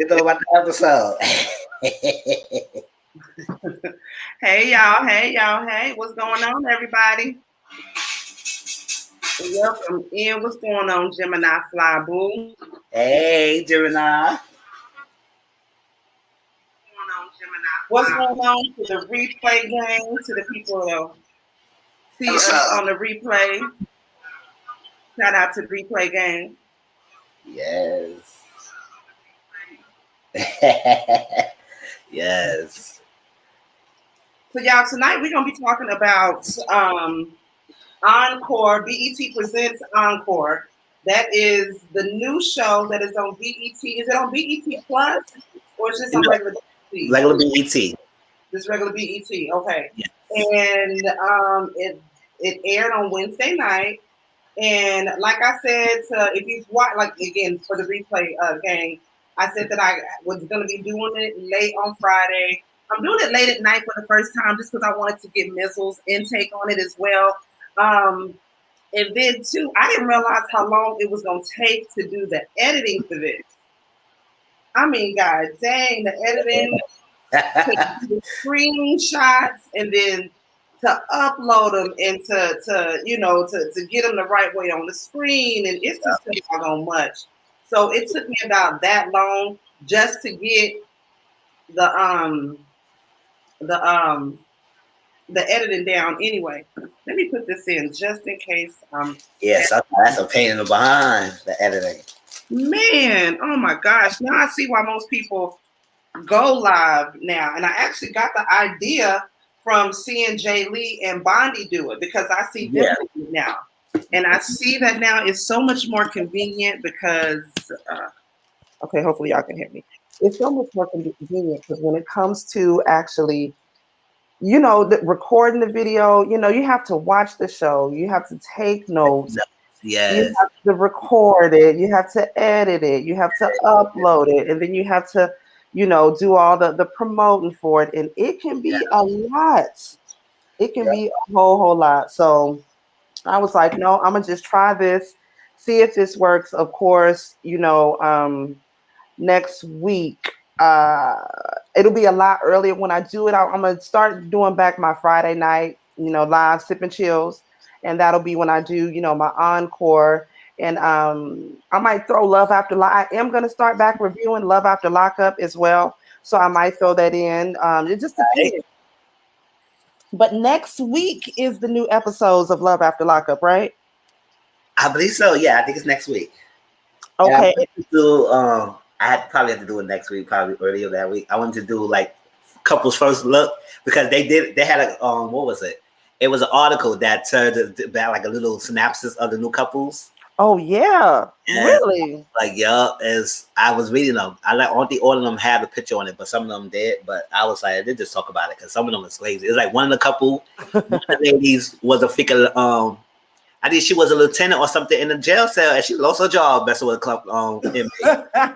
You know about the episode. Hey y'all, hey, what's going on, everybody? Welcome in. What's going on, Gemini Fly Boo? Hey, Gemini. What's going on to the replay game, to the people that see us on the replay? Shout out to the replay game. Yes. Yes. So y'all, tonight we're gonna be talking about Encore. BET presents Encore. That is the new show that is on BET. Is it on BET Plus or is this on regular BET? Regular BET. This regular BET, okay. Yes. And it aired on Wednesday night. And like I said, if you watch, like again for the replay game, I said that I was going to be doing it late on Friday. I'm doing it late at night for the first time just because I wanted to get Mizzle's intake on it as well. And then too, I didn't realize how long it was going to take to do the editing for this. I mean, God dang, the editing, to do the screenshots, and then to upload them and to get them the right way on the screen, and it's just so much. So it took me about that long just to get the editing down. Anyway, let me put this in just in case. Yes, that's a pain in the behind, the editing. Man, oh my gosh! Now I see why most people go live now, and I actually got the idea from seeing Jay Lee and Brandy do it because I see them now, and I see that now it's so much more convenient because. Okay, hopefully y'all can hear me. It's so much more convenient because when it comes to actually, recording the video, you have to watch the show, you have to take notes. Yes. You have to record it, you have to edit it, you have to upload it, and then you have to, do all the promoting for it. And it can be a lot. It can be a whole lot. So I was like, no, I'm going to just try this, see if this works. Of course, next week, it'll be a lot earlier when I do it. I'm going to start doing back my Friday night, live sipping chills. And that'll be when I do, my encore. And I might throw Love After Lock. I am going to start back reviewing Love After Lockup as well. So I might throw that in. It just depends. But next week is the new episodes of Love After Lockup, right? I believe so. Yeah, I think it's next week. Okay. I probably have to do it next week, probably earlier that week. I wanted to do like couples first look because they had a what was it? It was an article that turned about like a little synopsis of the new couples. Oh yeah, and really? Like as I was reading them, I like Auntie, all of them had a picture on it, but some of them did. But I was like, they just talk about it because some of them is crazy. It's like one of the couple, one of the ladies was a figure. I think she was a lieutenant or something in the jail cell, and she lost her job messing with a club.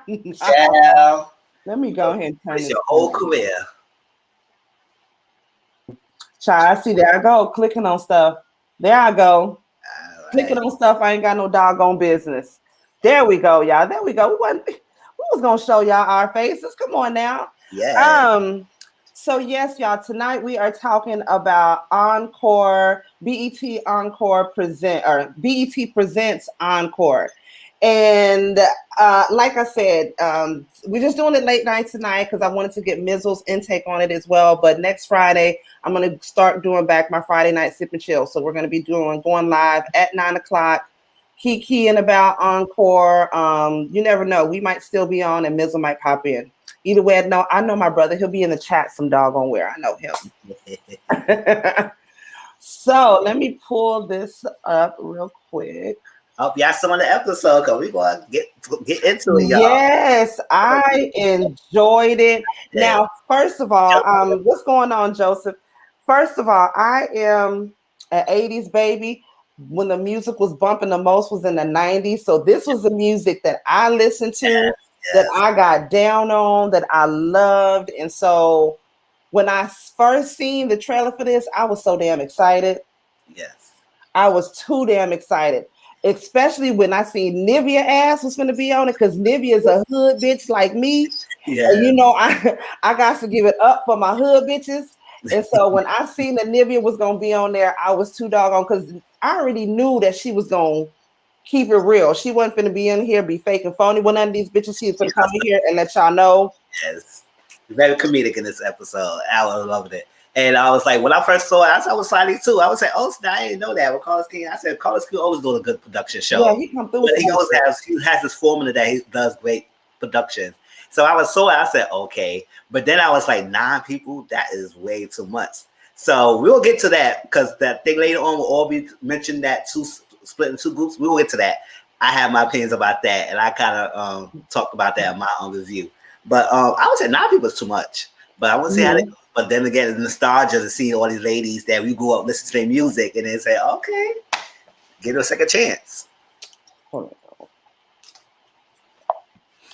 Yeah. Let me go ahead and turn this. Your whole career. Child, I see there I go, clicking on stuff. There I go. Clicking on stuff I ain't got no doggone business. There we go, y'all. There we go. We was gonna show y'all our faces. Come on now. Yeah. So yes, y'all, tonight we are talking about Encore, BET Encore BET presents Encore. And like I said, we're just doing it late night tonight because I wanted to get Mizzle's intake on it as well. But next Friday, I'm going to start doing back my Friday night sip and chill. So we're going to be going live at 9 o'clock, keying about Encore. You never know. We might still be on and Mizzle might pop in. Either way, I know my brother. He'll be in the chat some doggone where. I know him. So let me pull this up real quick. Hope y'all some of the episode because we're going to get into it, y'all. Yes, I enjoyed it. Yeah. Now, first of all, what's going on, Joseph? First of all, I am an 80s baby. When the music was bumping the most was in the 90s. So this was the music that I listened to, that I got down on, that I loved. And so when I first seen the trailer for this, I was so damn excited. Yes. I was too damn excited. especially when I see Nivea ass was gonna be on it, because Nivea is a hood bitch like me. Yeah. And you know, I got to give it up for my hood bitches. And so when I seen that Nivea was gonna be on there, I was too doggone, because I already knew that she was gonna keep it real. She wasn't gonna be in here, be fake and phony. When none of these bitches, she was gonna come in here and let y'all know. Yes. Very comedic in this episode. I was loving it. And I was like, when I first saw it, I was sliding too. I was like, oh, I didn't know that. With Carlos King, I said, Carlos King always doing a good production show. Yeah, he come through. But he always has this formula that he does great production. So I saw it, I said, okay. But then I was like, 9 people, that is way too much. So we'll get to that, because that thing later on will all be mentioned, that split in 2 groups. We will get to that. I have my opinions about that, and I kind of talked about that in my own review. But I would say 9 people is too much. But I wouldn't say how they go. But then again, the nostalgia to see all these ladies that we grew up listening to their music, and then say, okay, give it a second chance.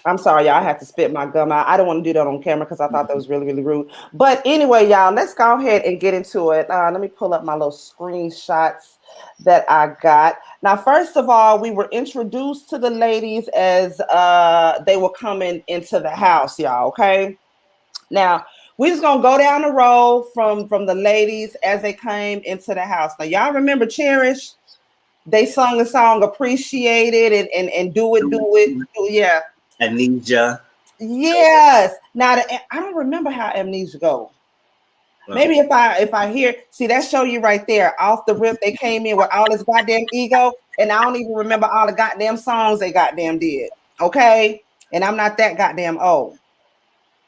I'm sorry, y'all. I had to spit my gum out. I don't want to do that on camera because I thought that was really, really rude. But anyway, y'all, let's go ahead and get into it. Let me pull up my little screenshots that I got. Now, first of all, we were introduced to the ladies as they were coming into the house, y'all, okay? Now, we're just going to go down the road from the ladies as they came into the house. Now, y'all remember Cherish? They sung the song Appreciate It and Do It. Yeah. Amnesia. Yes. Now I don't remember how Amnesia go. Maybe if I hear, see, that show you right there off the rip. They came in with all this goddamn ego, and I don't even remember all the goddamn songs they goddamn did. Okay, and I'm not that goddamn old.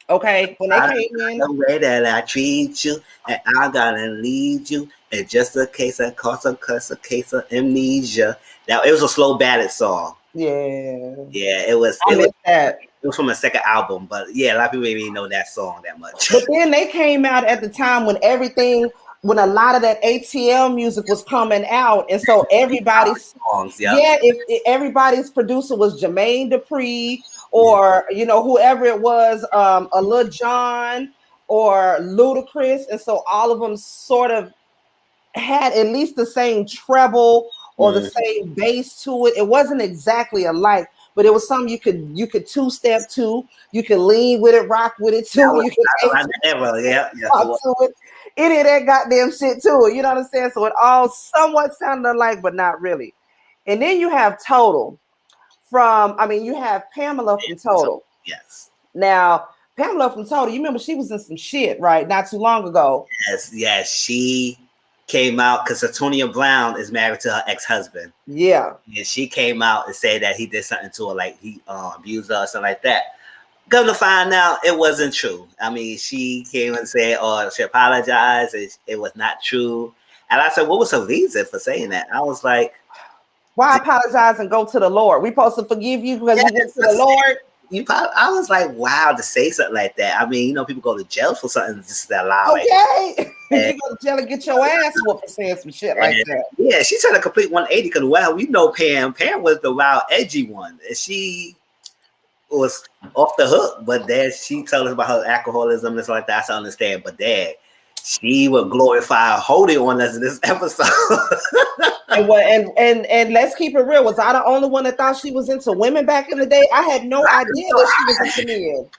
Okay, when they came in, the way that I treat you, and I gotta lead you, and just a case of case of amnesia. Now it was a slow ballad song. Yeah, it was. It was from a second album, but yeah, a lot of people didn't even know that song that much. But then they came out at the time when a lot of that ATL music was coming out, and so everybody's songs, if everybody's producer was Jermaine Dupri or whoever it was, a Lil Jon or Ludacris, and so all of them sort of had at least the same treble or the same bass to it. It wasn't exactly alike, but it was something you could two-step to. You could lean with it, rock with it too. You could talk to it. Any of that goddamn shit to it. You know what I'm saying? So it all somewhat sounded alike, but not really. And then you have Total you have Pamela from Total. Yes. Now, Pamela from Total, you remember she was in some shit, right? Not too long ago. Yes. She came out because Antonia Brown is married to her ex-husband. Yeah. And she came out and said that he did something to her, like he abused her or something like that. Come to find out, it wasn't true. I mean, she came and said, she apologized. It was not true. And I said, what was her reason for saying that? I was like, why apologize and go to the Lord? We supposed to forgive you because you went to the Lord? I was like, wow, to say something like that. I mean, people go to jail for something just that loud. Okay. You go to jail and get your ass whooped for saying some shit like that. Yeah, she tried a complete 180 because, we know Pam. Pam was the wild, edgy one. And she was off the hook, but then she told us about her alcoholism and stuff like that. I understand, but then she would glorify holding on us in this episode. and let's keep it real. Was I the only one that thought she was into women back in the day? I had no idea that she was into men.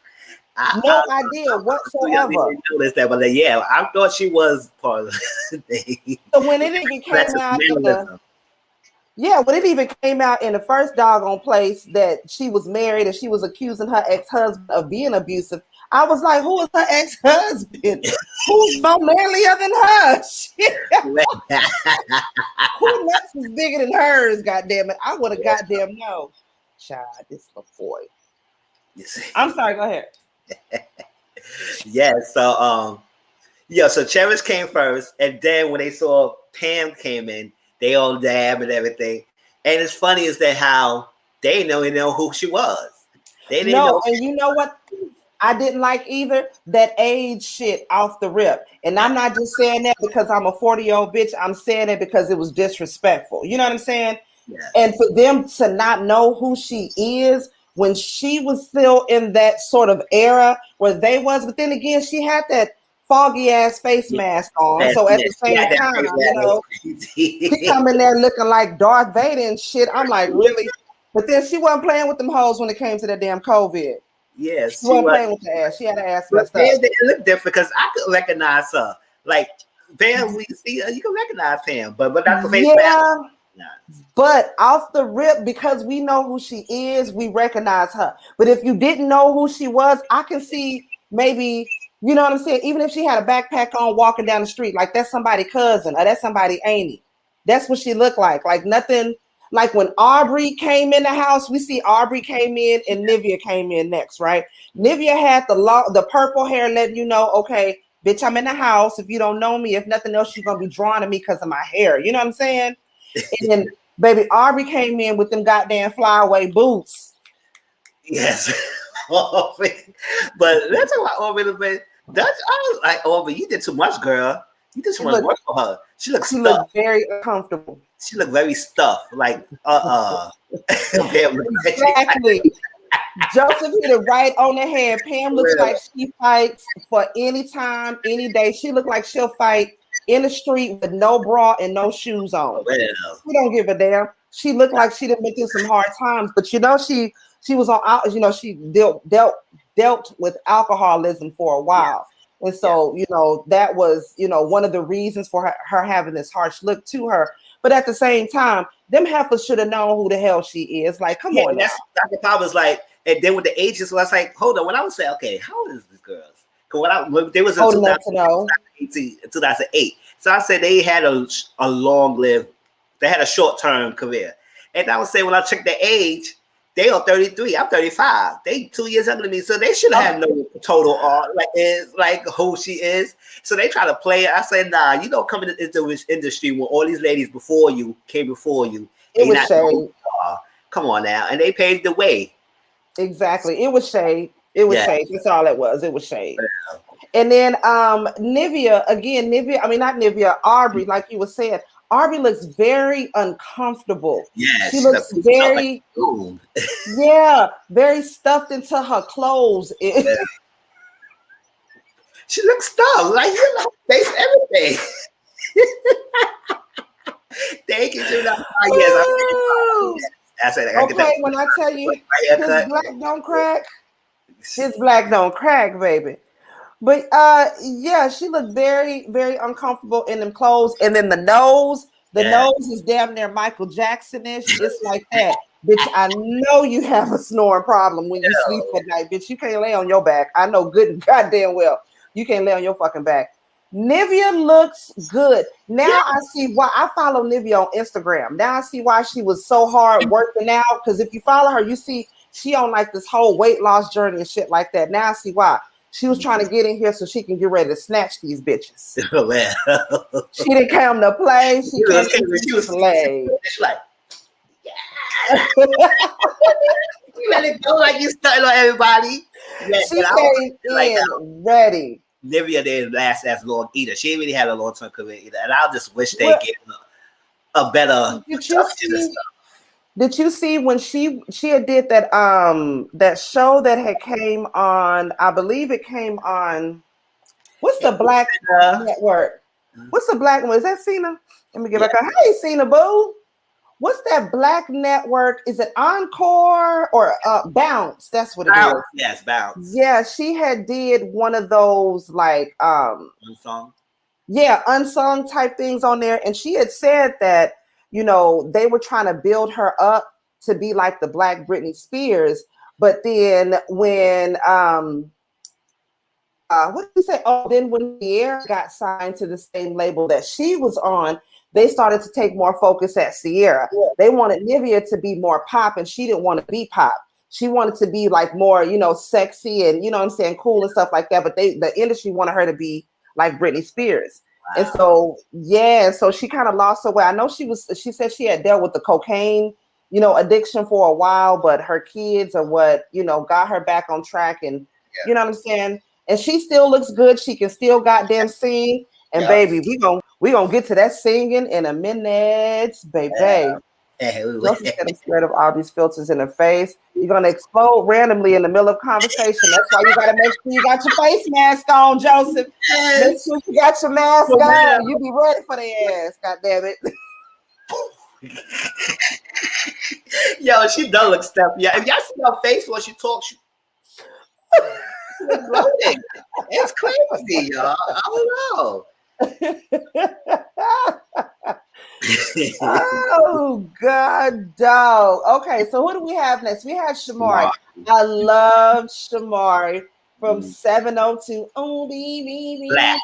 No idea whatsoever. I didn't notice that, but yeah, I thought she was part of the thing. So when it even came out when it even came out in the first doggone place that she was married and she was accusing her ex-husband of being abusive, I was like, who is her ex-husband? Who's more manlier than her? Who nuts is bigger than hers, goddamn it? I would have goddamn known. Child, this little boy. I'm sorry, go ahead. So Cherish came first, and then when they saw Pam came in, they all dab and everything. And it's funny is that how they didn't even know who she was. They didn't know. And you know what I didn't like either? That age shit off the rip. And I'm not just saying that because I'm a 40-year-old bitch. I'm saying it because it was disrespectful. You know what I'm saying? Yeah. And for them to not know who she is when she was still in that sort of era where they was. But then again, she had that foggy ass face mask on. So at the same time, you know, she come in there looking like Darth Vader and shit. I'm like, really? But then she wasn't playing with them hoes when it came to that damn COVID. Yes, she wasn't playing with the ass. She had her ass messed up. They look different because I could recognize her. Like Pam, we see her, you can recognize Pam, but that's the face mask. But off the rip, because we know who she is, we recognize her. But if you didn't know who she was, I can see maybe, you know what I'm saying? Even if she had a backpack on walking down the street, like that's somebody's cousin or that's somebody Auntie. That's what she looked like. Like nothing, like when Aubrey came in the house, we see Aubrey came in and Nivea came in next, right? Nivea had the purple hair letting you know, okay, bitch, I'm in the house. If you don't know me, if nothing else, you're going to be drawn to me because of my hair. You know what I'm saying? And then baby Aubrey came in with them goddamn flyaway boots. Yes. But let's talk about Aubrey a little bit. I was like, Aubrey, you did too much, girl. You did too much work for her. She looked very uncomfortable. She looked very stuffed. Like, Exactly. Joseph hit it right on the head. Pam looks like she fights for any time, any day. She looked like she'll fight in the street with no bra and no shoes on. She don't give a damn. She looked like she done been through some hard times, but you know she was on. You know she dealt with alcoholism for a while, and so you know that was one of the reasons for her having this harsh look to her. But at the same time, them heifers should have known who the hell she is. Like, come on, that's Dr. Pop was like, and then with the ages, so I was like, hold on. When I was saying, okay, how old is this girl? Because they was in 2008. So I said they had a long-lived, they had a short-term career. And I would say when I checked their age, they are 33. I'm 35. They 2 years younger than me, so they should have no total art like who she is. So they try to play it. I said, nah, you don't come into this industry when all these ladies came before you. It was shade. Come on now, and they paved the way. Exactly, it was shade. It was shade. That's all it was. It was shade. Yeah. And then Nivea, again, I mean not Nivea, Aubrey, like you were saying, Aubrey looks very uncomfortable. Yeah, she looks very very stuffed into her clothes. Yeah. She looks stuffed, like face everything. Thank you, Judah. I said, okay, when I tell you his black don't crack, his black don't crack, baby. But yeah, she looked very, very uncomfortable in them clothes. And then the nose is damn near Michael Jackson-ish. It's like that. Bitch, I know you have a snoring problem when you sleep at night. Bitch, you can't lay on your back. I know good and goddamn well. You can't lay on your fucking back. Nivea looks good. Now I see why I follow Nivea on Instagram. Now I see why she was so hard working out. Because if you follow her, you see she on like this whole weight loss journey and shit like that. Now I see why. She was trying to get in here so she can get ready to snatch these bitches. She didn't come to play. She was to play. She's like, yeah. You really go like you started on everybody. Yeah, she came in like ready. Nivea didn't last as long either. She didn't really have a long-term career either. And I just wish they get a better Did you see when she had did that that show that had came on? I believe it came on. What's the black network? What's the black one? Is that Cena? Let me get back. Hey, Cena, boo. What's that black network? Is it Encore or Bounce? That's what it is. Yes, Bounce. Yeah, she had did one of those like unsung. Yeah, unsung type things on there, and she had said that they were trying to build her up to be like the Black Britney Spears, but then when what did you say? Oh, then when Sierra got signed to the same label that she was on, they started to take more focus at Sierra. Yeah. They wanted Nivea to be more pop, and she didn't want to be pop. She wanted to be like more, sexy and cool and stuff like that. But the industry wanted her to be like Britney Spears. Wow. And so she kind of lost her way. I know she said she had dealt with the cocaine, addiction for a while, but her kids are what, got her back on track. And you know what I'm saying? And she still looks good. She can still goddamn sing. And baby, we gonna get to that singing in a minute, baby. Yeah. Joseph said, I'm scared of all these filters in the face. You're going to explode randomly in the middle of conversation. That's why you got to make sure you got your face mask on, Joseph. Yes. Make sure you got your mask on. You be ready for their ass, God damn it. Yo, she does look stuff. Yeah, if y'all see her face when she talks, she bloated. It's crazy, y'all. I don't know. Oh God, dog. Okay, so who do we have next? We have Shamari. I love Shamari from 702. Oh, Black.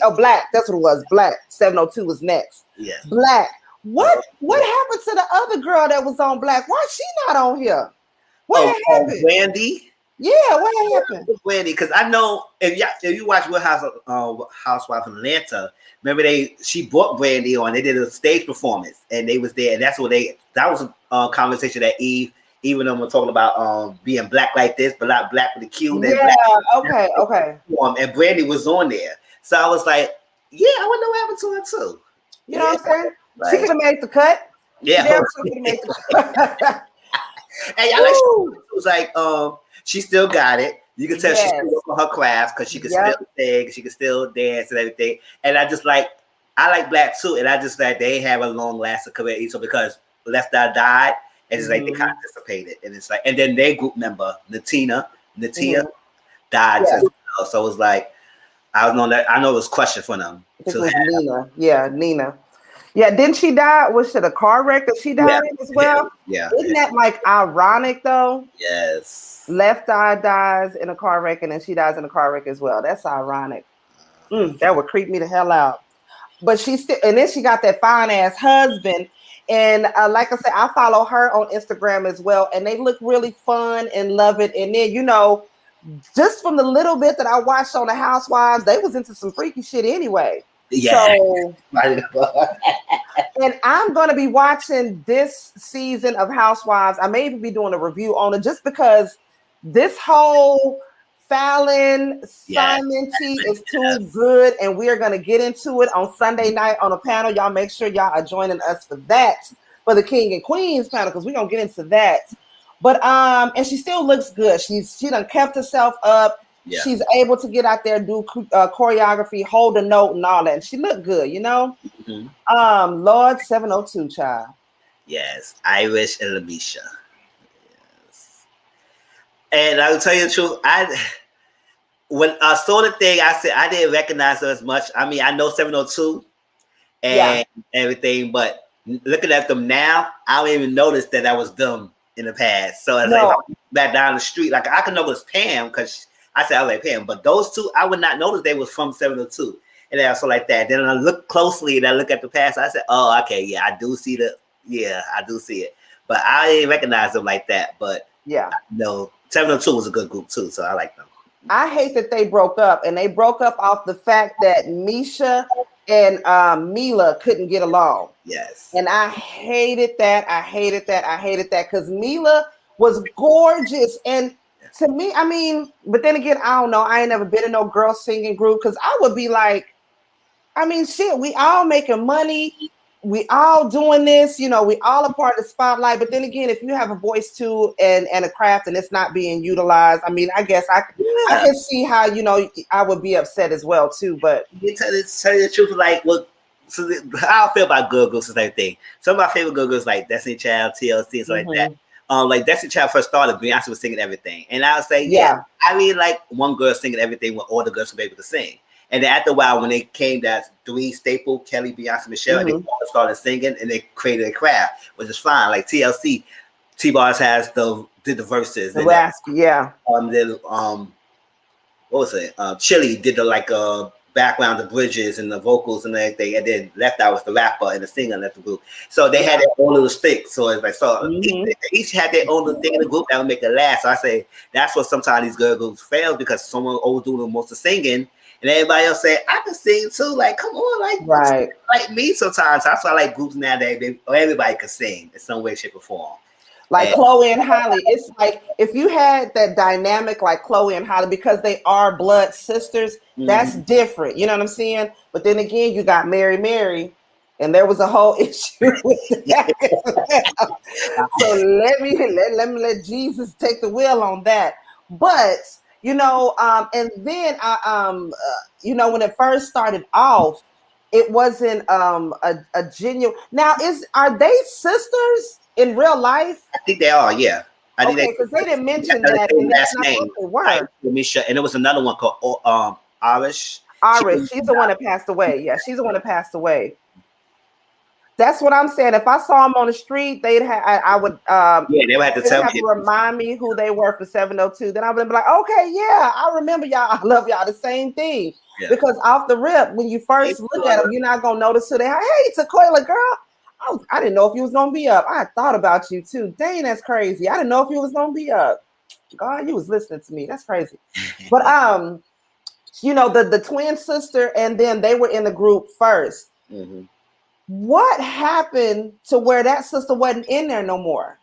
Oh, Black. That's what it was. Black. 702 was next. Yeah. Black. What happened to the other girl that was on Black? Why she not on here? What happened? Brandy. Yeah, what happened? Brandy, because I know if you watch Real Housewives of Atlanta, remember she brought Brandy on. They did a stage performance, and they was there, and that was a conversation that even them were talking about being black like this, but not black with a Q. Yeah, okay. And Brandy was on there, so I was like, yeah, I wonder what happened to her too. You know what I'm saying? She could have made the cut. Yeah, she could have made the cut. And it was like, she still got it. You can tell she's still working on her craft because she can still sing, she can still dance and everything. And I like Black too, and I just like they have a long lasting career. So because Left Eye died, and it's like they kind of dissipated, and it's like, and then their group member Natia died, so it was like I know it was question for them. It was Nina. Yeah, didn't she die? Was it a car wreck that she died in as well? Yeah. Isn't that like ironic though? Yes. Left Eye dies in a car wreck and then she dies in a car wreck as well. That's ironic. That would creep me the hell out. But she still, and then she got that fine ass husband. And like I said, I follow her on Instagram as well. And they look really fun and love it. And then, just from the little bit that I watched on the Housewives, they was into some freaky shit anyway. Yeah. So, and I'm going to be watching this season of Housewives. I may even be doing a review on it just because this whole Fallon Simon tea is too good. And we are going to get into it on Sunday night on a panel. Y'all make sure y'all are joining us for that, for the King and Queens panel, because we're going to get into that. But, and she still looks good. She done kept herself up. Yeah. She's able to get out there, do choreography, hold a note, and all that. And she looked good, Lord 702, child. Yes, Irish and Lamisha. Yes. And I will tell you the truth, when I saw the thing, I said I didn't recognize her as much. I mean, I know 702 and everything, but looking at them now, I don't even notice that was them in the past. So it's like back down the street, like I can know it was Pam because I said I like Pam, but those two I would not notice they was from 702, and they also like that. Then I look closely and I look at the past. I said, "Oh, okay, yeah, I do see it." But I didn't recognize them like that. But no, 702 was a good group too, so I like them. I hate that they broke up, and they broke up off the fact that Misha and Mila couldn't get along. Yes, and I hated that. Because Mila was gorgeous and. To me, I mean, but then again, I don't know. I ain't never been in no girl singing group because I would be like, I mean, shit, we all making money. We all doing this, we all a part of the spotlight. But then again, if you have a voice too and a craft and it's not being utilized, I mean, I guess I can see how, I would be upset as well too. But you tell you the truth, like, look, so how I feel about girl groups and everything. Some of my favorite girl groups like Destiny Child, TLC, and stuff like that. Like Destiny Child first started, Beyonce was singing everything, and I would say, I really like one girl singing everything when all the girls were able to sing. And then after a while, when they came that three staple, Kelly, Beyonce, Michelle, and they all started singing, and they created a craft, which is fine. Like TLC, T-Bars did the verses. The rap, what was it? Chili did the background, the bridges and the vocals and everything, and then Left Eye was the rapper and the singer left the group. So they had their own little stick. So it's like each had their own little thing in the group that would make it last. So I say that's what sometimes these girl groups fail because someone always doing the most of singing, and everybody else say I can sing too. Like come on, like me sometimes. That's why I like groups nowadays. Everybody can sing in some way, shape, or form. Like Chloe and Halle, it's like if you had that dynamic like Chloe and Halle, because they are blood sisters, that's different. You know what I'm saying? But then again, you got Mary, And there was a whole issue with that. So let Jesus take the wheel on that. But you know, and then you know, when it first started off, it wasn't a genuine. Now, are they sisters in real life? I think they are. Yeah. I think okay, because they didn't mention that, and and last I name. thought they were. Misha, and there was another one called Arish. She's the one that passed away. Yeah, she's the one that passed away. That's what I'm saying. If I saw them on the street, they'd have. I would. Yeah, they would have to to remind me who they were for 702. Then I would be like, okay, yeah, I remember y'all. I love y'all. The same thing. Yeah. Because off the rip, when you first look at them, you're not gonna notice who they are. Hey, Tequila girl. I didn't know if you was gonna be up. I thought about you too. Dang, that's crazy. I didn't know if you was gonna be up. God, you was listening to me. That's crazy. But you know, the twin sister, and then they were in the group first. Mm-hmm. What happened to where that sister wasn't in there no more?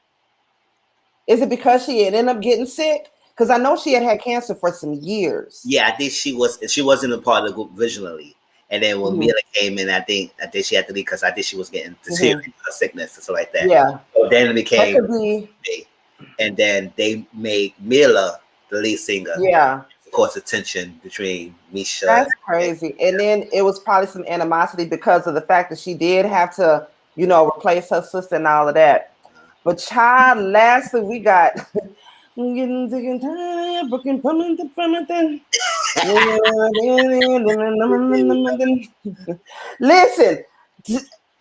Is it because she had ended up getting sick? Because I know she had cancer for some years. Yeah, I think she wasn't a part of the group originally. And then when Mila came in, I think she had to leave because I think she was getting deteriorated her sickness and stuff like that. Yeah. So then it became and then they made Mila the lead singer. Yeah. Of course, the tension between Misha. That's crazy. And then it was probably some animosity because of the fact that she did have to, you know, replace her sister and all of that. But child, lastly, we got listen,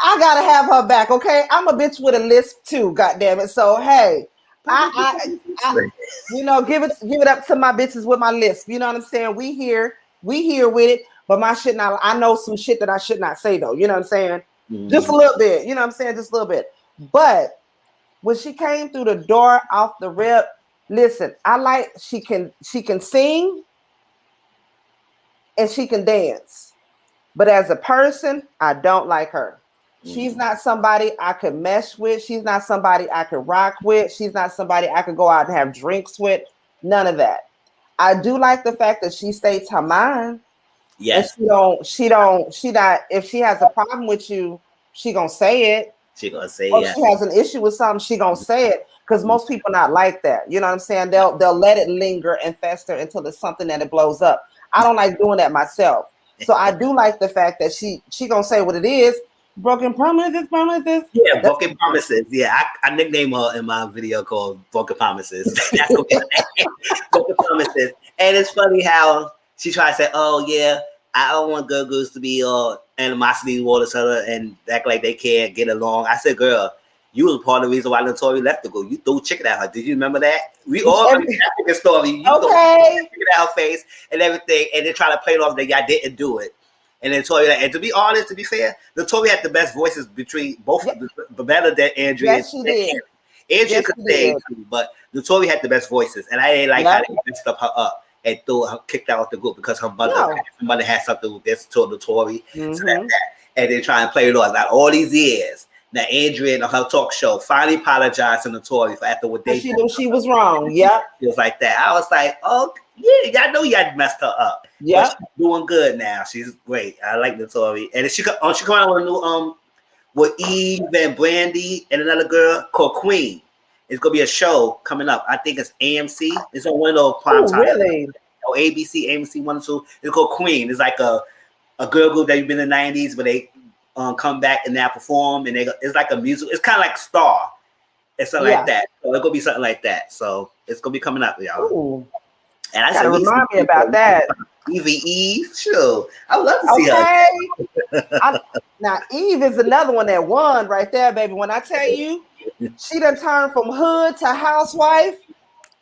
I gotta have her back, okay? I'm a bitch with a lisp too, goddamn it. So hey, I you know, give it up to my bitches with my lisp. You know what I'm saying? We here with it, but my shit not. I know some shit that I should not say though. You know what I'm saying? Just a little bit. You know what I'm saying? Just a little bit. But when she came through the door off the rip, listen, I like she can sing and she can dance, but as a person, I don't like her. She's not somebody I could mesh with. She's not somebody I could rock with. She's not somebody I could go out and have drinks with. None of that. I do like the fact that she states her mind. Yes. And she not, if she has a problem with you, she gonna say it. She gonna say it. If she has an issue with something, she gonna say it. Because most people not like that. You know what I'm saying? They'll let it linger and fester until it's something that it blows up. I don't like doing that myself. So I do like the fact that she gonna say what it is. Broken promises. Yeah, broken promises. Yeah, I nickname her in my video called Broken Promises. That's what broken promises. And it's funny how she tried to say, "Oh yeah, I don't want girls to be animosity towards each other and act like they can't get along." I said, "Girl, you was part of the reason why Notori left to go. You threw chicken at her. Did you remember that? We all remember that story. You threw chicken at her face and everything, and then try to play it off that y'all didn't do it." And then Tori, and to be honest, to be fair, the Tori had the best voices between both, but better than Andrea. Yes, she did. Andrea could sing too, but the Tori had the best voices, and I didn't like how they messed up her up and kicked her out of the group because her mother had something with this to the Tori, so that, and they try and play it off. Like all these years, now Andrea and her talk show finally apologized to the Tori for after what they she knew she was wrong. Yeah, it was like that. I was like, oh yeah, y'all know y'all messed her up. Yeah, she's doing good now. She's great. I like the Tori, and she come out with a new with Eve and Brandy and another girl called Queen. It's gonna be a show coming up. I think it's AMC. It's on one of those prime time. Really? Or ABC, AMC 1 or 2. It's called Queen. It's like a girl group that you've been in the 90s, but they come back and now perform, and it's like a music. It's kind of like Star. It's something like that. So it's gonna be something like that. So it's gonna be coming up, y'all. Ooh. And I gotta remind me about that. Eve, sure. I would love to see her. Now Eve is another one that won right there, baby. When I tell you, she done turned from hood to housewife.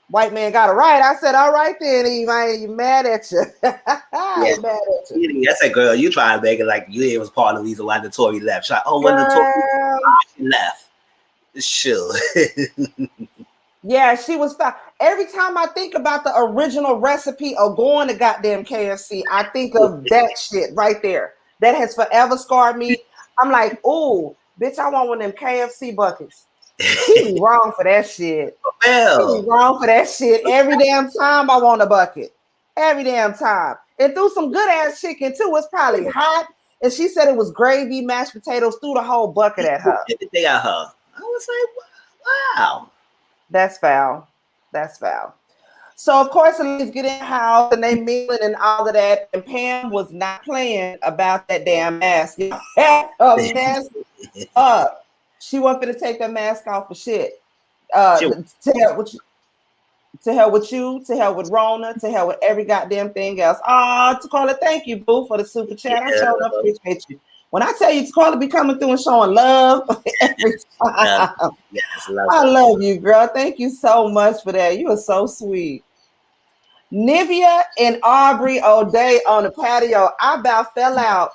White man got it right. I said, all right then, Eve. I ain't mad at you. I ain't mad at you. That's a girl. You trying to make it like you was part of the reason why the Tory left. She's like, oh, when the Tory left. Sure. Yeah, she was fine. Every time I think about the original recipe of going to goddamn KFC, I think of that shit right there. That has forever scarred me. I'm like, ooh, bitch, I want one of them KFC buckets. She be wrong for that shit. She be wrong for that shit. Every damn time I want a bucket. Every damn time. And threw some good ass chicken too. It's probably hot. And she said it was gravy, mashed potatoes, threw the whole bucket at her. Everything at her. I was like, wow. That's foul. That's foul. So of course, let's get in the house and they meeting and all of that. And Pam was not playing about that damn mask. Her mask up. She wasn't gonna take that mask off for shit. To hell with you, to hell with Rona, to hell with every goddamn thing else. Taquella, thank you, boo, for the super chat. I sure appreciate you. When I tell you Taquella be coming through and showing love every time. Yes, I love you, girl. Thank you so much for that. You are so sweet. Nivea and Aubrey O'Day on the patio. I about fell out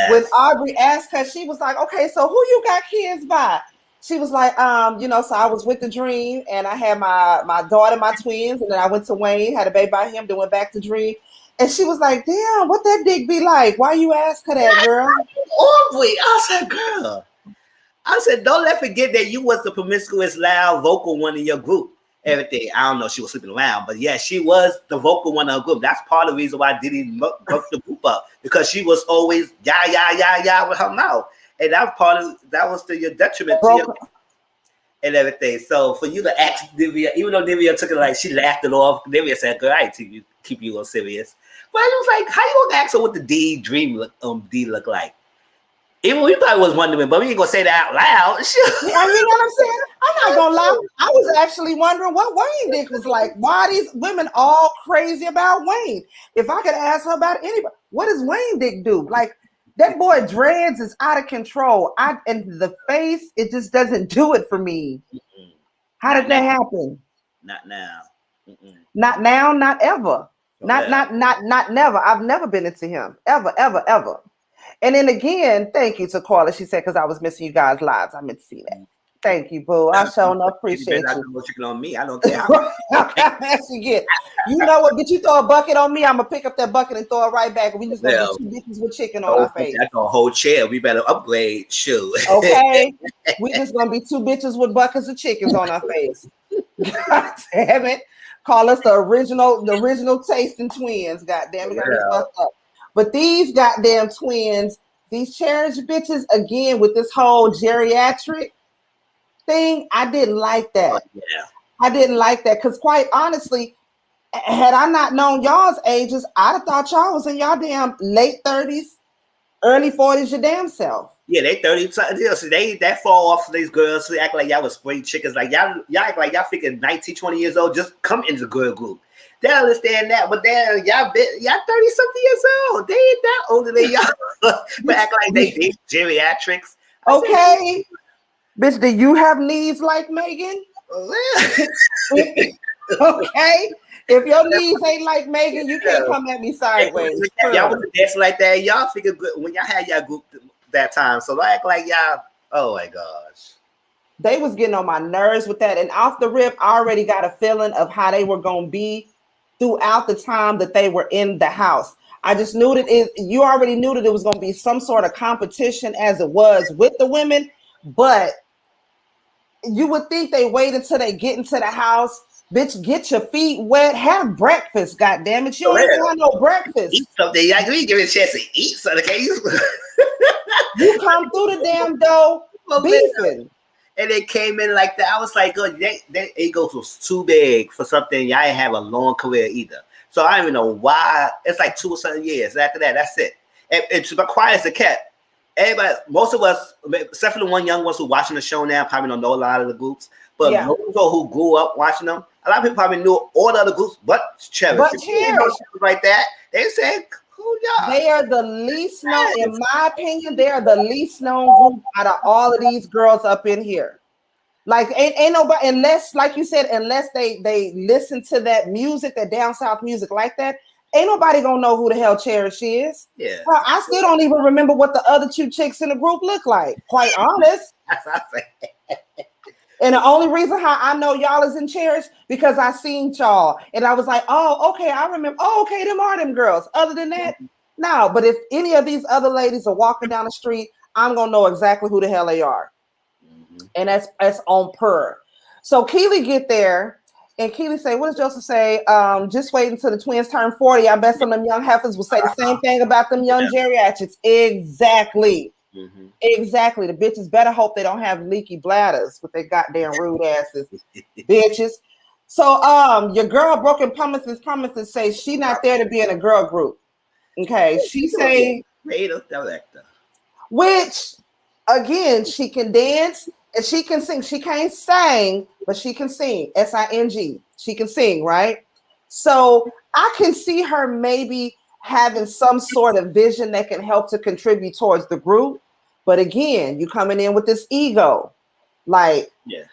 when Aubrey asked her. She was like, okay, so who you got kids by? She was like, so I was with the Dream and I had my daughter, my twins, and then I went to Wayne, had a baby by him, then went back to Dream. And she was like, damn, what that dick be like? Why you ask her that, girl? Aubrey, I said, girl. I said, don't let forget that you was the promiscuous, loud, vocal one in your group. Everything. I don't know if she was sleeping around, but yeah, she was the vocal one of her group. That's part of the reason why Diddy broke the group up, because she was always yeah with her mouth. And that was to your detriment to your and everything. So for you to ask Nivea, even though Nivea took it like she laughed it off, Nivea said, girl, I ain't keep you on serious. But I was like, how you gonna ask her what the D look like? Even we probably was wondering, but we ain't gonna say that out loud. You know what I'm saying? I'm not gonna lie. I was actually wondering what Wayne dick was like. Why are these women all crazy about Wayne? If I could ask her about anybody, what does Wayne dick do? Like that boy dreads is out of control. And the face, it just doesn't do it for me. Mm-mm. How did that happen? Not now. Mm-mm. Not now. Not ever. Not never. I've never been into him ever. And then again, thank you to Carla. She said, because I was missing you guys' lives. I meant to see that. Thank you, boo. I sure enough appreciate you. Chicken on me. I don't care how you know what? Did you throw a bucket on me? I'm gonna pick up that bucket and throw it right back. We just gonna be 2 bitches with chicken on our face. That's a whole chair. We better upgrade. Shoot. Okay. We just gonna be 2 bitches with buckets of chickens on our face. God damn it. Call us the original tasting twins. God damn it. Got me fucked up. But these goddamn twins, these cherished bitches, again, with this whole geriatric thing, I didn't like that. I didn't like that because, quite honestly, had I not known y'all's ages, I'd have thought y'all was in y'all damn late 30s, early 40s, your damn self. Yeah, they 30. So they that fall off for these girls who act like y'all was spring chickens. Like y'all act like y'all freaking 19, 20 years old. Just come into the girl group. They understand that, but then y'all 30-something years old. They ain't that older than y'all. But act like they geriatrics. Okay. Bitch, do you have knees like Megan? Okay. If your knees ain't like Megan, you can't come at me sideways. Y'all was dancing like that. Y'all figure good when y'all had y'all group that time. So act like y'all, oh my gosh. They was getting on my nerves with that. And off the rip, I already got a feeling of how they were going to be throughout the time that they were in the house. I just knew that you already knew that it was going to be some sort of competition as it was with the women, but you would think they wait until they get into the house. Bitch, get your feet wet, have breakfast, goddammit. You don't even have no breakfast. Eat something. Y'all give me a chance to eat something. You come through the damn door beefing. And they came in like that. I was like, oh, that ego was too big for something. Y'all ain't have a long career either. So I don't even know why. It's like 2 or something years. After that, that's it. And it's quiet as a cat. Everybody, most of us, except for the one young ones who watching the show now, probably don't know a lot of the groups. But most people who grew up watching them, a lot of people probably knew all the other groups, but Cherish. Like that. They said, who y'all? They are the least known, in my opinion, they are the least known group out of all of these girls up in here. Like, ain't nobody, unless, like you said, unless they listen to that music, that down south music like that, ain't nobody gonna know who the hell Cherish is. Yeah. Well, I still don't even remember what the other 2 chicks in the group look like, quite honest. That's what I say. And the only reason how I know y'all is in Cherish because I seen y'all and I was like, oh, okay, I remember. Oh, okay, them are them girls. Other than that, no. But if any of these other ladies are walking down the street, I'm gonna know exactly who the hell they are. And that's on per. So Keely get there And Keely say, what does Joseph say? Just wait until the twins turn 40. I bet some of them young heifers will say the same thing about them young geriatrics. Exactly. Mm-hmm. Exactly. The bitches better hope they don't have leaky bladders with their goddamn rude asses. Bitches. So your girl Broken Promises says she not there to be in a girl group. Okay. She say creative director. Which again, she can dance and she can sing. She can't sing, but she can sing. SING. She can sing, right? So I can see her maybe having some sort of vision that can help to contribute towards the group. But again, you coming in with this ego. Like,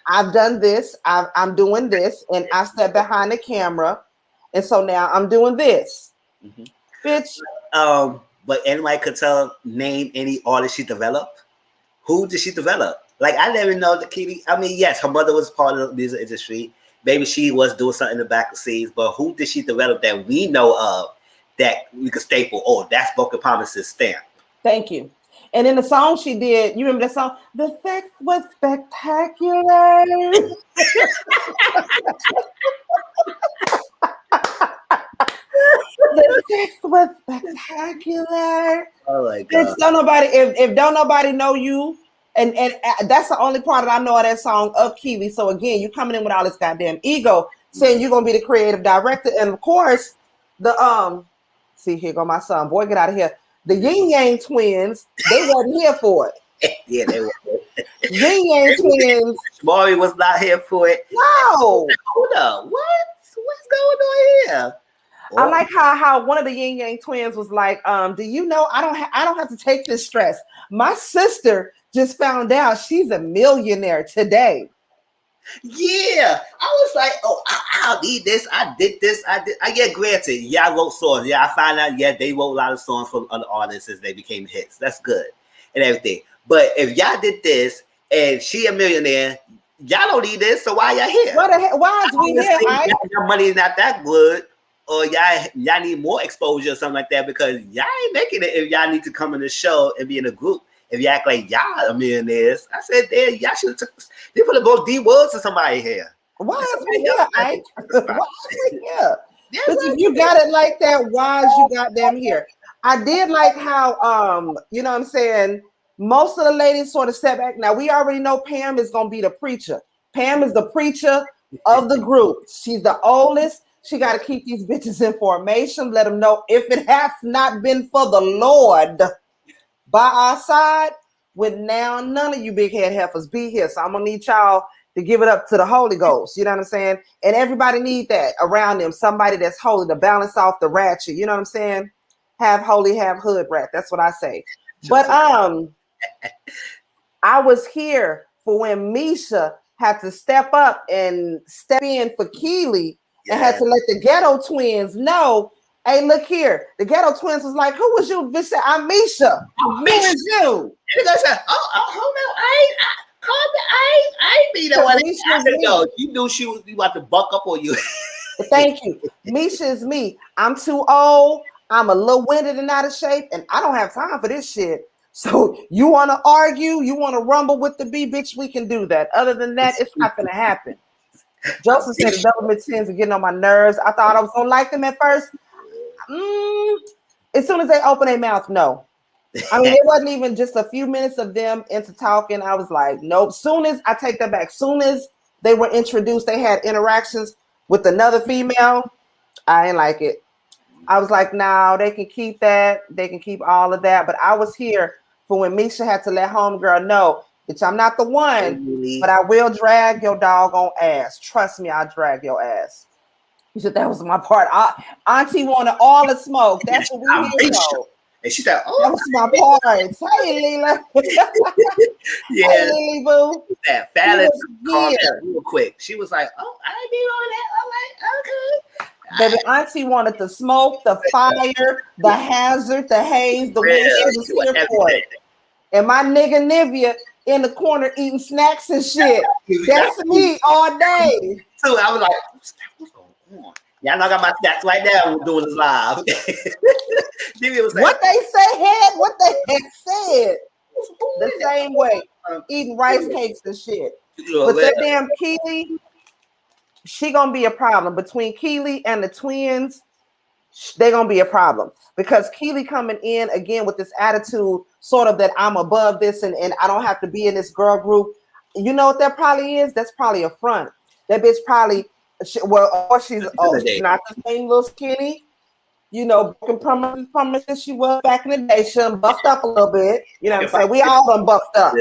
I've done this, I'm doing this, and I step behind the camera. And so now I'm doing this. Mm-hmm. Bitch. But anybody could name any artist she developed? Who did she develop? Like, I never know the Keely. I mean, yes, her mother was part of the music industry. Maybe she was doing something in the back of the scenes, but who did she develop that we know of that we could staple? Oh, that's Broken Promises stamp. Thank you. And in the song she did, you remember that song? The sex was spectacular. The sex was spectacular. Oh my God. Don't nobody, if don't nobody know you, and that's the only part that I know of that song of Keely. So again, you coming in with all this goddamn ego, saying you're gonna be the creative director, and of course, the see, here go my son. Boy, get out of here. The Yin Yang twins, they wasn't here for it. Yeah, they were. Yin Yang twins. Maury was not here for it. No. Hold up. What's going on here? I like how one of the Yin Yang twins was like, do you know I don't have to take this stress. My sister just found out she's a millionaire today. Yeah, I was like, oh, I'll need this. I did this. I get granted. Yeah, I wrote songs. Yeah, I found out. Yeah, they wrote a lot of songs from other artists as they became hits. That's good and everything. But if y'all did this and she a millionaire, y'all don't need this. So why y'all here? What the heck? Why is we here? Your money is not that good, or y'all need more exposure or something like that because y'all ain't making it. If y'all need to come in the show and be in a group. If you act like y'all are millionaires, I said, damn, y'all should have took. They put both D words to somebody here. Why is we here, Ike? Why is we here? But if you got it like that, why is you goddamn here? I did like how, you know what I'm saying? Most of the ladies sort of step back. Now we already know Pam is gonna be the preacher. Pam is the preacher of the group. She's the oldest. She got to keep these bitches in formation. Let them know if it has not been for the Lord by our side, would now none of you big head heifers be here. So I'm gonna need y'all to give it up to the Holy Ghost. You know what I'm saying? And everybody need that around them. Somebody that's holy to balance off the ratchet. You know what I'm saying? Have holy, have hood rat. That's what I say. But I was here for when Misha had to step up and step in for Keely and had to let the ghetto twins know. Hey, look here. The ghetto twins was like, who was you? Bitch said, I'm Misha. Who is you? And the guy said, hold on. I ain't be the one. I said, no, you knew she was about to buck up on you. Thank you. Misha is me. I'm too old. I'm a little winded and out of shape, and I don't have time for this shit. So you want to argue? You want to rumble with the B, bitch? We can do that. Other than that, it's not going to happen. Joseph said the government tends to get on my nerves. I thought I was going to like them at first. As soon as they open their mouth, no. I mean, it wasn't even just a few minutes of them into talking. I was like, nope. Soon as I take that back, soon as they were introduced, they had interactions with another female. I ain't like it. I was like, no, they can keep that. They can keep all of that. But I was here for when Misha had to let homegirl know, bitch, I'm not the one, but I will drag your doggone ass. Trust me, I'll drag your ass. He said that was my part. Auntie wanted all the smoke. That's what we here for. And she said, oh, that was my part. Hey, Leela. Yeah. Hey, Lily Boo. That Fallon called that real quick. She was like, oh, I ain't be on that. I'm like, okay. Baby, Auntie wanted the smoke, the fire, the hazard, the haze, the wind, and my nigga Nivea in the corner eating snacks and shit. That's me all day. So I was like, what's going on? Y'all know I got my snacks right now. We're doing this live. Was like, what they say, head? What they said? The same way, eating rice cakes and shit. But that damn Keely, she gonna be a problem between Keely and the twins. They're gonna be a problem because Keely coming in again with this attitude, sort of that I'm above this and I don't have to be in this girl group. You know what that probably is? That's probably a front. That bitch probably, she's not the same little skinny, you know, broken promises she was back in the day. She done buffed up a little bit. You know what I'm saying? We all done buffed up.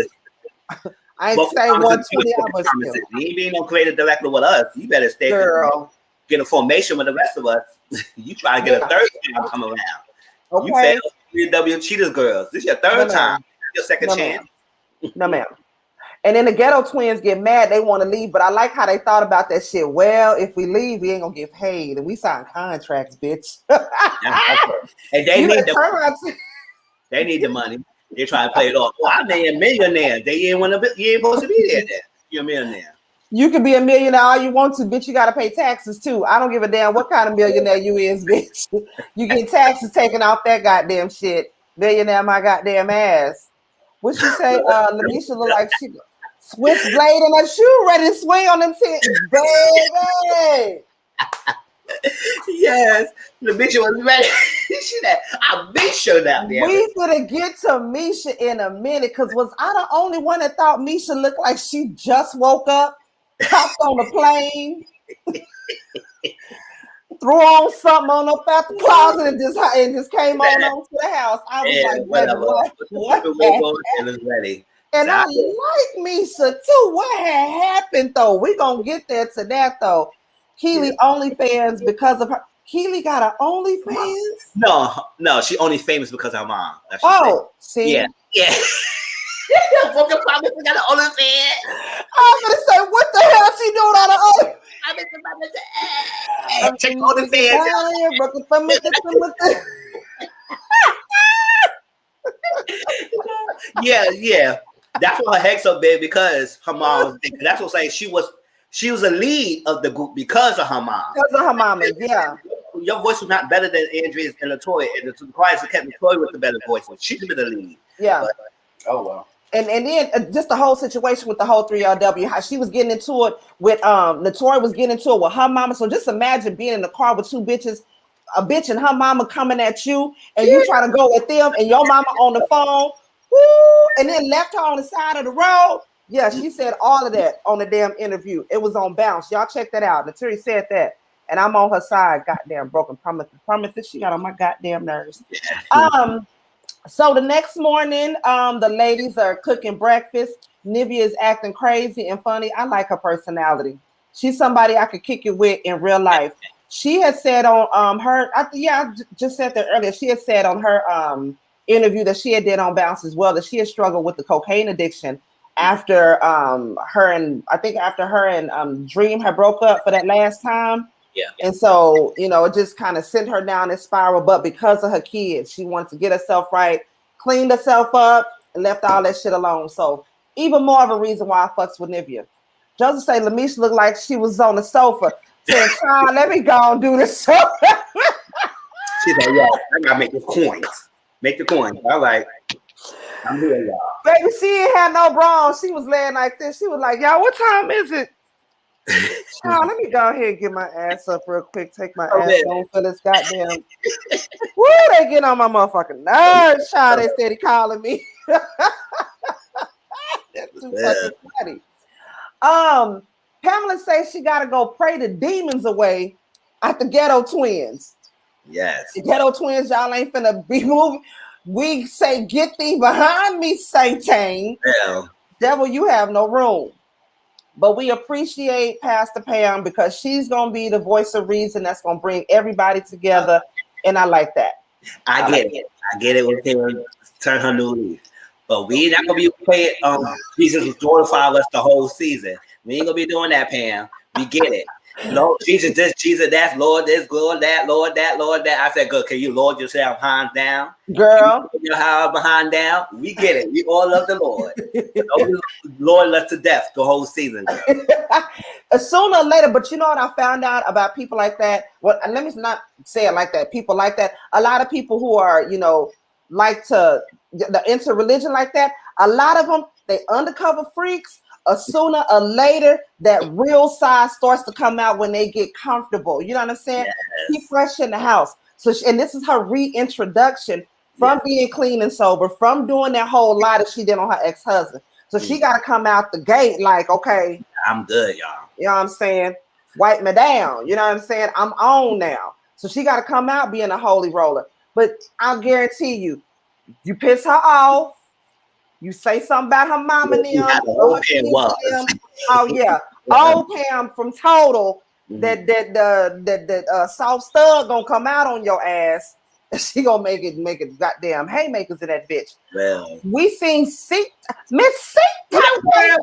I ain't saying 120 hours. You ain't being no creative director with us. You better stay, girl. Get a formation with the rest of us. You try to get a third time to come around. Okay. You failed W Cheetahs girls. This is your third time. Your second chance. No, ma'am. And then the ghetto twins get mad. They want to leave, but I like how they thought about that shit. Well, if we leave, we ain't gonna get paid, and we sign contracts, bitch. And they need they need the money. They're trying to play it off. Well, I made a millionaire. You ain't supposed to be there. You're a millionaire. You can be a millionaire all you want to, bitch. You gotta pay taxes too. I don't give a damn what kind of millionaire you is, bitch. You get taxes taken off that goddamn shit. Millionaire, my goddamn ass. What she say? Lamisha look like she switchblade in her shoe, ready to swing on them tits, baby. Yes, Lamisha was ready. She that I'll be sure that we gonna get to Misha in a minute, cause was I the only one that thought Misha looked like she just woke up, hopped on the plane, threw on something on up out the closet and just came on to the house. I was like, what? And it's ready. And I like Misha too. What had happened though? We gonna get there to that though. Keely OnlyFans because of her. Keely got an OnlyFans? No, she only famous because of her mom. See? Yeah. Broken promise, we got an OnlyFans. I'm gonna say, what the hell she doing on her OnlyFans? I'm check OnlyFans. Broken promise. Yeah. That's why her head's so big, because her mom was big. That's what I'm saying. She was a lead of the group because of her mom. Because of her mama, yeah. Your voice was not better than Andrea's and LaToya. And the choirs kept LaToya with the better voice. She should be the lead. Yeah. But, oh well. And then just the whole situation with the whole 3LW, how she was getting into it with LaToya was getting into it with her mama. So just imagine being in the car with two bitches, a bitch and her mama coming at you, and you trying to go with them, and your mama on the phone, woo, and then left her on the side of the road. Yeah, she said all of that on the damn interview. It was on Bounce. Y'all check that out. Naturi said that. And I'm on her side. Goddamn broken promises. She got on my goddamn nerves. So the next morning, the ladies are cooking breakfast. Nivea is acting crazy and funny. I like her personality. She's somebody I could kick it with in real life. She had said on her, I just said that earlier. She had said on her interview that she had did on Bounce as well, that she had struggled with the cocaine addiction after her and Dream had broke up for that last time. Yeah. And so, you know, it just kind of sent her down this spiral. But because of her kids, she wanted to get herself right, cleaned herself up, and left all that shit alone. So even more of a reason why I fucks with Nivea. Joseph say Lamisha looked like she was on the sofa. Saying, "Child, let me go and do this." She's like, "Yo, I gotta make the coins. Make the coins." All right. I'm here, y'all. Baby, she ain't had no bra on. She was laying like this. She was like, "Y'all, what time is it?" Child, let me go ahead and get my ass up real quick. Take my ass on for this goddamn. Woo, they get on my motherfucking nerves. Child, they steady calling me. That's too fucking funny. Pamela says she gotta go pray the demons away at the ghetto twins. Yes. The ghetto twins, y'all ain't finna be moving. We say, "Get thee behind me, Satan." Yeah. Devil, you have no room. But we appreciate Pastor Pam because she's going to be the voice of reason that's going to bring everybody together. And I like that. I get it. I get it. We can turn her new leaf. But we not going to be playing Jesus was glorifying us the whole season. We ain't going to be doing that, Pam. We get it. Lord, Jesus this, Jesus that, Lord this, Lord that, Lord that, Lord that. I said, good. Can you Lord yourself hands down? Girl. Put your house behind down. We get it. We all love the Lord. Lord left to death the whole season. Sooner or later, but you know what I found out about people like that? Well, let me not say it like that. People like that. A lot of people who are, you know, like to into religion like that. A lot of them, they undercover freaks, sooner or later, that real side starts to come out when they get comfortable. You know what I'm saying? Yes. Keep fresh in the house. So, and this is her reintroduction from being clean and sober, from doing that whole lie that she did on her ex-husband. So she got to come out the gate like, okay, I'm good, y'all. You know what I'm saying? Wipe me down. You know what I'm saying? I'm on now. So she got to come out being a holy roller. But I'll guarantee you, you piss her off, you say something about her mom and them. Oh yeah, old Pam from Total. That soft stud gonna come out on your ass. She gonna make it goddamn haymakers in that bitch. Well, We seen Miss C. This world,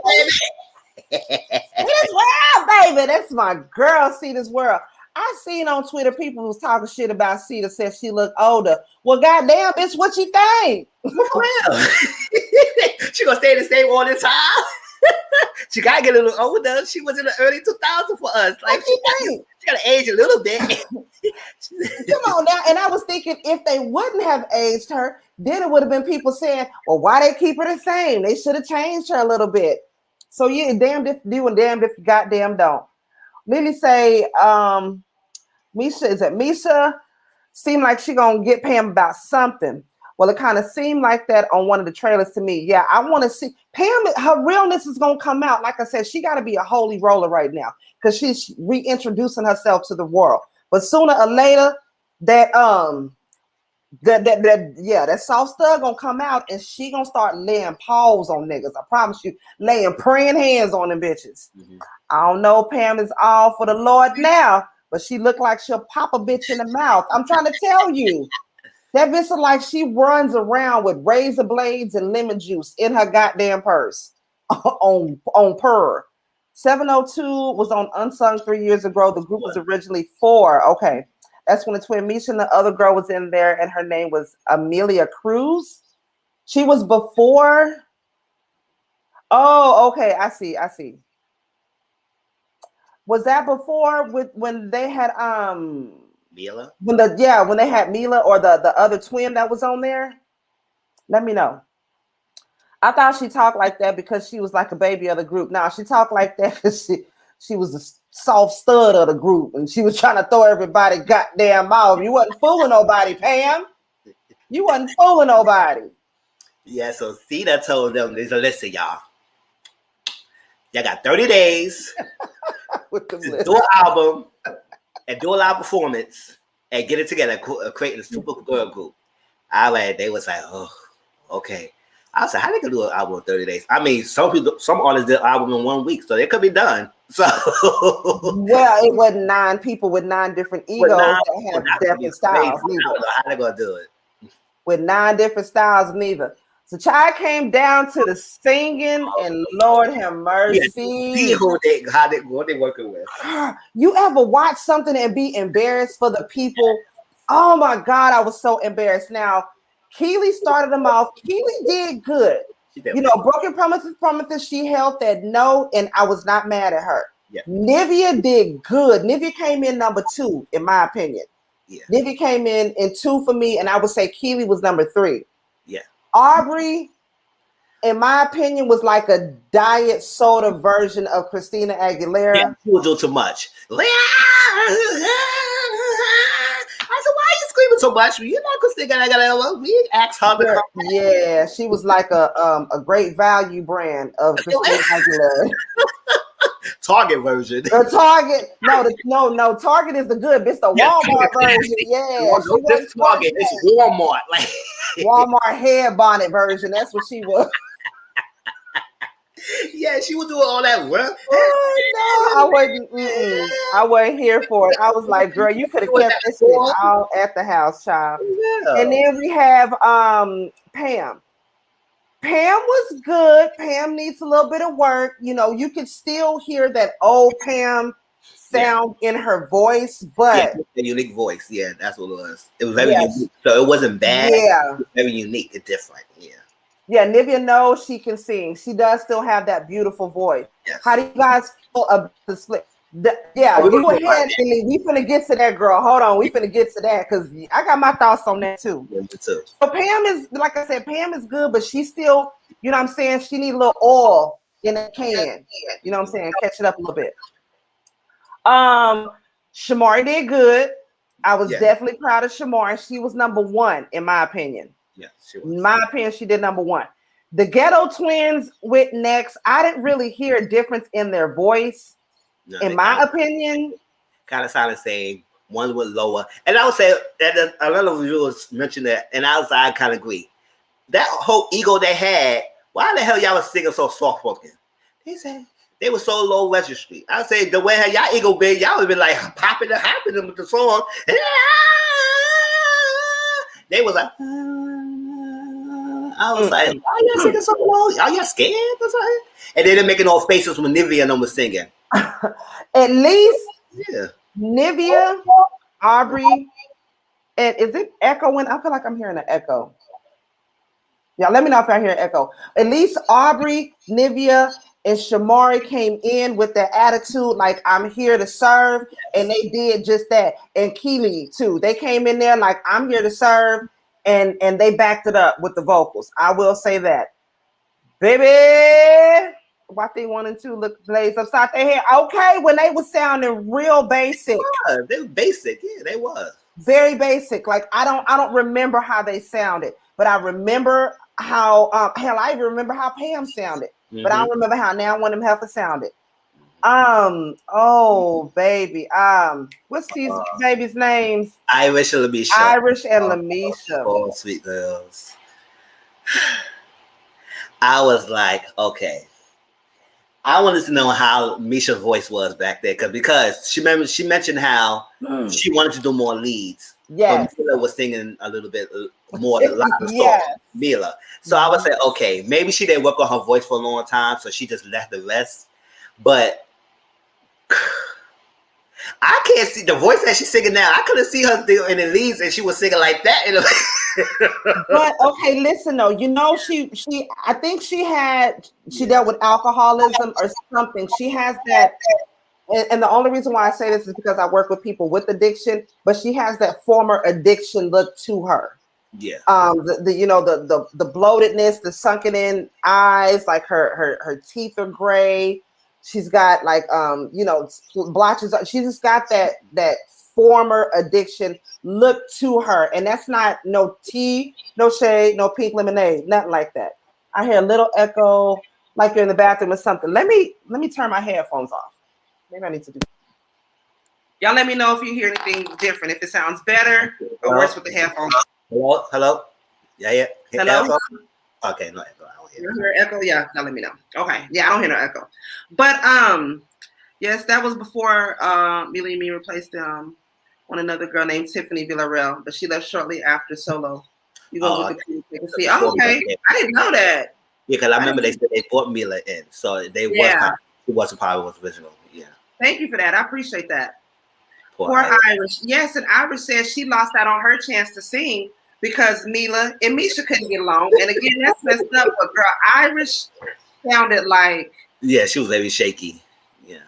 baby. That's my girl. See this world. I seen on Twitter people who was talking shit about Cedar, said she looked older. Well, goddamn, bitch, what you think? Well, she gonna stay the same all the time. She gotta get a little older. She was in the early 2000s for us. Like she gotta age a little bit. Come on now. And I was thinking if they wouldn't have aged her, then it would have been people saying, well, why they keep her the same? They should have changed her a little bit. So yeah, damned if you do and damned if you goddamn don't. Lily say, Misha seemed like she gonna get Pam about something. Well, it kind of seemed like that on one of the trailers to me. Yeah, I want to see Pam. Her realness is gonna come out. Like I said, she got to be a holy roller right now because she's reintroducing herself to the world. But sooner or later, that soft stud gonna come out and she gonna start laying paws on niggas. I promise you, laying praying hands on them bitches. I don't know, Pam is all for the Lord now, but she look like she'll pop a bitch in the mouth. I'm trying to tell you. That bitch is like she runs around with razor blades and lemon juice in her goddamn purse on purr. 702 was on Unsung 3 years ago. The group was originally 4. Okay. That's when the twin Misha and the other girl was in there, and her name was Amelia Cruz. She was before. Oh, okay. I see. Was that before when they had Mila? When they had Mila or the other twin that was on there? Let me know. I thought she talked like that because she was like a baby of the group. Now she talked like that because she was a soft stud of the group and she was trying to throw everybody goddamn off. You wasn't fooling nobody, Pam. You wasn't fooling nobody. Yeah, so Cedar told them, listen, y'all got 30 days to do an album and do a live performance and get it together, create a super girl group. They was like, oh, okay. I was like, how they can do an album in 30 days? I mean, some artists did an album in 1 week, so they could be done. So well, it wasn't 9 people with 9 different egos that have different styles. I don't know how they gonna do it. With 9 different styles, neither. So Chai came down to the singing, and Lord have mercy. See what they working with. You ever watch something and be embarrassed for the people? Oh my God, I was so embarrassed. Now, Keely started them off. Keely did good. You know, Broken Promises, she held that note, and I was not mad at her. Yeah. Nivea did good. Nivea came in number 2, in my opinion. Yeah. Nivea came in 2 for me, and I would say Keely was number 3. Yeah. Aubrey, in my opinion, was like a diet soda version of Christina Aguilera. Yeah, she was doing too much. I said, why are you screaming so much? You're not Christina Aguilera. We asked her. Yeah, she was like a great value brand of Christina Aguilera. Target version. The Target, no. Target is the good. It's the Walmart version. Yeah, this Target. It's Walmart, like Walmart hair bonnet version. That's what she was. Yeah, she was doing all that work. Oh, no, I wasn't here for it. I was like, girl, you could have kept this shit all at the house, child. Yeah. And then we have Pam. Pam was good. Pam needs a little bit of work. You know, you could still hear that old Pam sound in her voice, but a unique voice. Yeah, that's what it was. It was very unique. So it wasn't bad. Yeah, it was very unique. It's different. Yeah. Yeah, Nivea knows she can sing. She does still have that beautiful voice. Yes. How do you guys feel about the split? You go ahead, and we finna get to that, girl. Hold on, we finna get to that because I got my thoughts on that too. Me too. So Pam is, like I said, Pam is good, but she still, you know what I'm saying? She needs a little oil in a can. You know what I'm saying? Catch it up a little bit. Shamari did good. I was definitely proud of Shamari. She was number one, in my opinion. Yeah, she was. In my opinion, she did number one. The Ghetto Twins went next. I didn't really hear a difference in their voice. No, in my opinion, kind of sounded the same. One was lower, and I would say that a lot of viewers mentioned that, and I kind of agree. That whole ego they had. Why the hell y'all was singing so soft spoken? They said they were so low registry. I say the way y'all ego big, y'all would be like popping and hopping with the song. They was like. I was like, why y'all singing so low? Are y'all scared or something? And then they're making all faces when Nivea and them was singing. At least Nivea, Aubrey, and is it echoing? I feel like I'm hearing an echo. Yeah, let me know if I hear an echo. At least Aubrey, Nivea, and Shamari came in with their attitude like I'm here to serve, and they did just that. And Keely too. They came in there like I'm here to serve. And they backed it up with the vocals. I will say that. Baby, why they 1 and 2 look blazed upside their head? Okay, when they was sounding real basic. They were basic, yeah, they was. Very basic. Like I don't remember how they sounded, but I remember how hell, I even remember how Pam sounded. But I don't remember how Now One of Them Heifer sounded. Oh baby, what's these babies' names? Irish and Lamisha. Irish and Lamisha. Oh, sweet girls. I was like, okay. I wanted to know how Misha's voice was back there, because she mentioned how she wanted to do more leads. Yeah, Mila was singing a little bit more than Mila. So I would say, okay, maybe she didn't work on her voice for a long time, so she just left the rest. But I can't see the voice that she's singing now. I couldn't see her in the leads, and she was singing like that. But okay, listen though, you know, she I think she dealt with alcoholism or something. She has that, and the only reason why I say this is because I work with people with addiction. But she has that former addiction look to her. Yeah. The bloatedness, the sunken in eyes, like her teeth are gray. She's got like blotches. She just got that former addiction look to her, and that's not no tea, no shade, no pink lemonade, nothing like that. I hear a little echo, like you're in the bathroom or something. Let me turn my headphones off. Maybe I need to do. Y'all let me know if you hear anything different, if it sounds better or worse with the headphones. Hello. Yeah. Hello. Echo? Okay, no echo. You hear echo? Yeah, now let me know. Okay, yeah, I don't hear no echo. But yes, that was before Millie and me replaced one another girl named Tiffany Villarreal, but she left shortly after solo. You go look at the see. Okay, I didn't know that. Yeah, because I remember they said they brought Mila in, so they wasn't part of what's original. Yeah. Thank you for that. I appreciate that. Poor Irish. Yes, and Irish says she lost out on her chance to sing because Mila and Misha couldn't get along. And again, that's messed up. But girl, Irish sounded like she was very shaky. Yeah.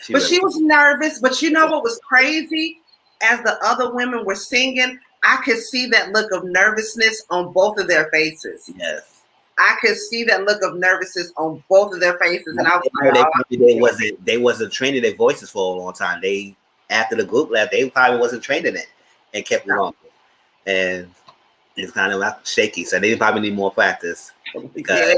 She was nervous. But you know what was crazy? As the other women were singing, I could see that look of nervousness on both of their faces. Yes. I could see that look of nervousness on both of their faces. And I was like, they wasn't training their voices for a long time. After the group left, they probably wasn't training it and kept it on. And it's kind of like shaky. So they probably need more practice. Because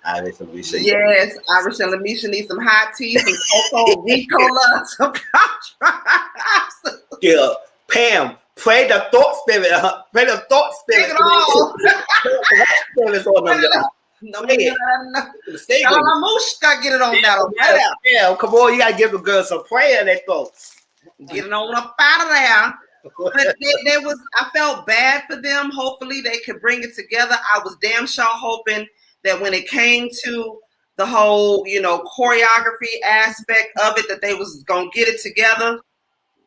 Irish and Lamisha. Yes, Irish and Lamisha need some hot tea, some cocoa, Ricola, some contrast. Yeah, Pam, pray the thought spirit. Pray the thought spirit. Take it all. No, get it on now. Yeah, come on, you gotta give the girls some prayer in their thoughts. Get it on up out of there. But I felt bad for them. Hopefully they could bring it together. I was damn sure hoping that when it came to the whole, choreography aspect of it, that they was gonna get it together.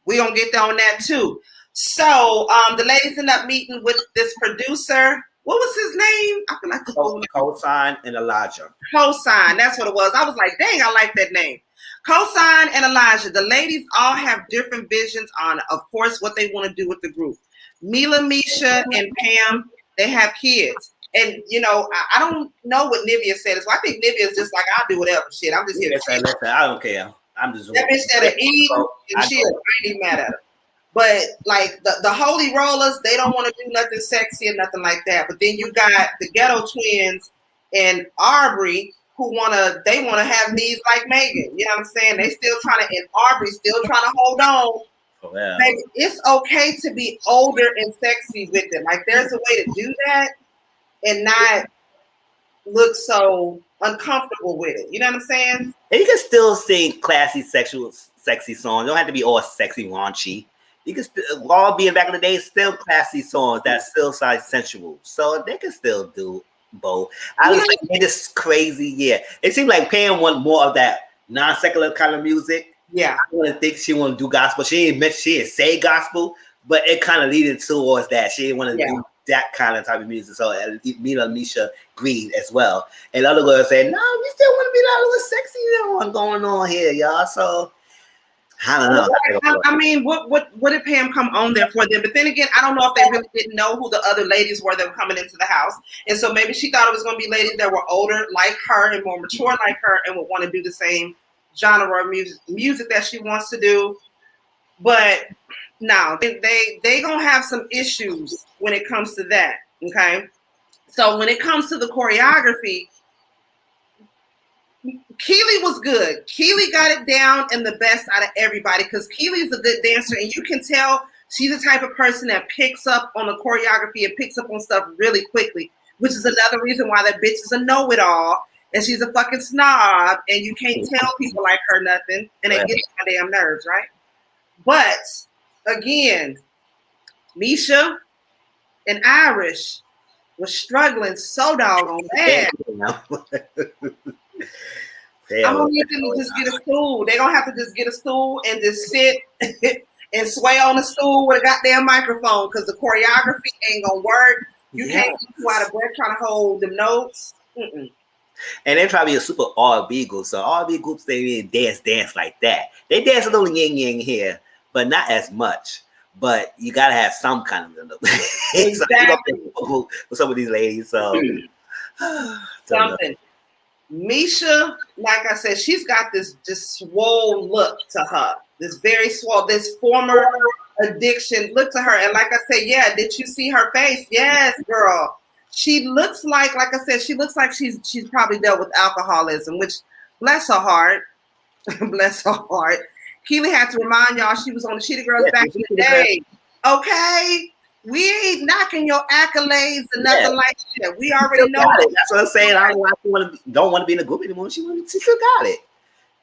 We gonna get on that too. So the ladies ended up meeting with this producer. What was his name? I feel like Cosign and Elijah. Cosign, that's what it was. I was like, dang, I like that name. Cosign and Elijah. The ladies all have different visions on, of course, what they want to do with the group. Mila, Misha, and Pam, they have kids. And you know, I don't know what Nivea said. So I think Nivea is just like, I'll do whatever. Shit, I'm just here to listen, I don't care. I'm just that bitch said to eat and shit. I ain't even mad at her. But like the Holy Rollers, they don't want to do nothing sexy or nothing like that. But then you got the Ghetto Twins and Aubrey who they wanna have knees like Megan. You know what I'm saying? They still trying to, and Aubrey still trying to hold on. Oh, yeah. Baby, it's okay to be older and sexy with it. Like there's a way to do that and not look so uncomfortable with it. You know what I'm saying? And you can still sing classy, sexy songs. You don't have to be all sexy, raunchy. You can still, all being back in the day, still classy songs that still sound sensual. So they can still do both. I was like, it is crazy. Yeah, it seemed like Pam want more of that non-secular kind of music. Yeah, I wouldn't think she want to do gospel. She didn't say gospel, but it kind of leaded towards that. She didn't want to do that kind of type of music. So me and Alicia agreed as well. And other girls said, no, we still want to be that little sexy one going on here, y'all. So I don't know. I mean, what did Pam come on there for then? But then again, I don't know if they really didn't know who the other ladies were that were coming into the house. And so maybe she thought it was going to be ladies that were older like her and more mature like her and would want to do the same genre of music that she wants to do. But no, they gonna have some issues when it comes to that. Okay, so when it comes to the choreography, Keely was good. Keely got it down and the best out of everybody because Keely's a good dancer, and you can tell she's the type of person that picks up on the choreography and picks up on stuff really quickly, which is another reason why that bitch is a know-it-all. And she's a fucking snob, and you can't tell people like her nothing, and it gets my damn nerves, right? But again, Misha and Irish was struggling so doggone bad. I'm gonna need them to just get a stool. They're gonna have to just get a stool and just sit and sway on the stool with a goddamn microphone because the choreography ain't gonna work. You can't get too out of breath trying to hold the notes. And they're trying to be a super R&B group. So R&B groups, they need dance like that. They dance a little yin here, but not as much. But you gotta have some kind of exactly for some of these ladies. So something. Misha, like I said, she's got this swole look to her. This very swole, this former addiction look to her. And like I said, yeah, did you see her face? Yes, girl. She looks like I said, she looks like she's probably dealt with alcoholism, which bless her heart. Bless her heart. Keely had to remind y'all she was on the Cheetah Girls back in the day. Okay? We ain't knocking your accolades or nothing like that. We already know it. That's what I'm saying. I don't want to be in a group anymore. She still got it.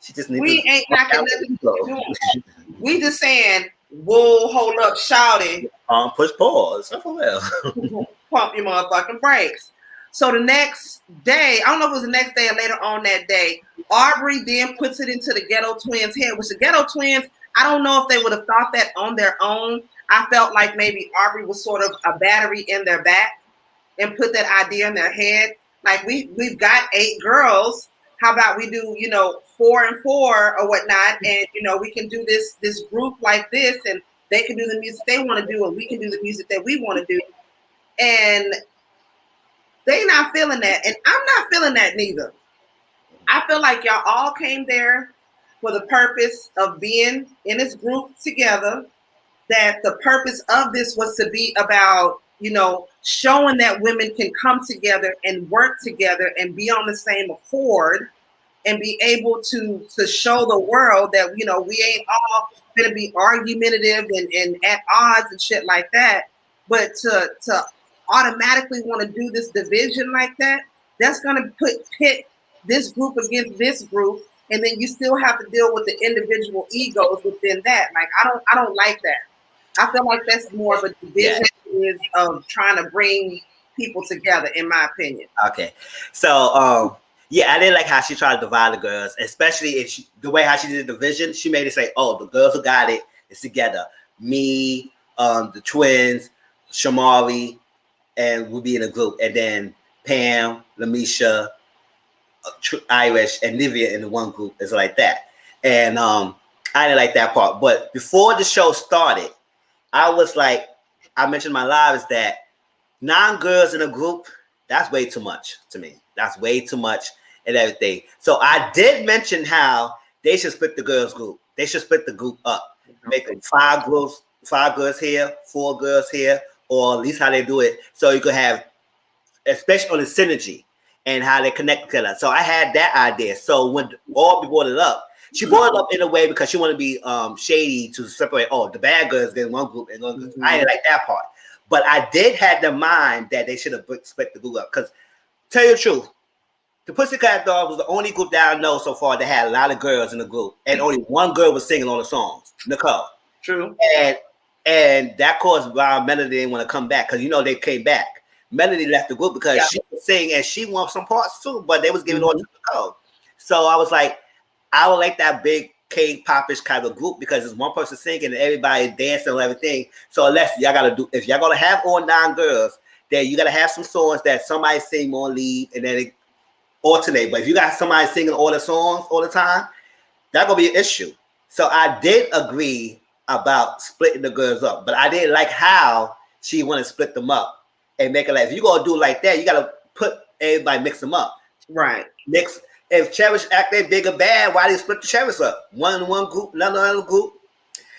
She just needs we ain't knocking nothing. We just saying, whoa, hold up, shouting. Push pause. Pump your motherfucking brakes. So the next day, I don't know if it was the next day or later on that day, Aubrey then puts it into the Ghetto Twins' head, which the Ghetto Twins, I don't know if they would have thought that on their own. I felt like maybe Aubrey was sort of a battery in their back and put that idea in their head. Like we've got 8 girls. How about we do, 4 and 4 or whatnot, and we can do this group like this, and they can do the music they want to do, and we can do the music that we want to do. And they not feeling that, and I'm not feeling that neither. I feel like y'all all came there for the purpose of being in this group together, that the purpose of this was to be about, showing that women can come together and work together and be on the same accord and be able to show the world that, we ain't all going to be argumentative and at odds and shit like that. But to automatically want to do this division like that, that's going to pit this group against this group. And then you still have to deal with the individual egos within that. Like, I don't like that. I feel like that's more of a division is of trying to bring people together, in my opinion. Okay. So, I didn't like how she tried to divide the girls, especially if the way how she did the division. She made it say, oh, the girls who got it is together. Me, the twins, Shamari, and we'll be in a group. And then Pam, Lamisha, Irish, and Nivea in the one group is like that. And I didn't like that part. But before the show started, I was like, I mentioned in my live is that 9 girls in a group That's way too much to me. That's way too much and everything. So I did mention how they should split the girls group. They should split the group up. Make them 5 girls here, 4 girls here, or at least how they do it. So you could have, especially on the synergy and how they connect together. So I had that idea. So when Aubrey brought it up, she brought it up in a way because she wanted to be shady to separate. Oh, the bad girls get in one group and one group. I didn't like that part. But I did have the mind that they should have split the group up. Because tell you the truth, the Pussycat Dolls was the only group that I know so far that had a lot of girls in the group, and only one girl was singing all the songs, Nicole. True. And that caused why Melody didn't want to come back, because you know they came back. Melody left the group because she was singing and she wanted some parts too, but they was giving all to Nicole. So I was like, I would like that big K-popish kind of group because it's one person singing and everybody dancing and everything. So unless y'all gotta do, if y'all gonna have all 9 girls, then you gotta have some songs that somebody sing more lead and then it alternate. But if you got somebody singing all the songs all the time, that's gonna be an issue. So I did agree about splitting the girls up, but I didn't like how she wanted to split them up and make it like, if you gonna do it like that, you gotta put everybody, mix them up. Right. Mix. If Cherish act they big or bad, why they split the Cherish up? One in one group, another group.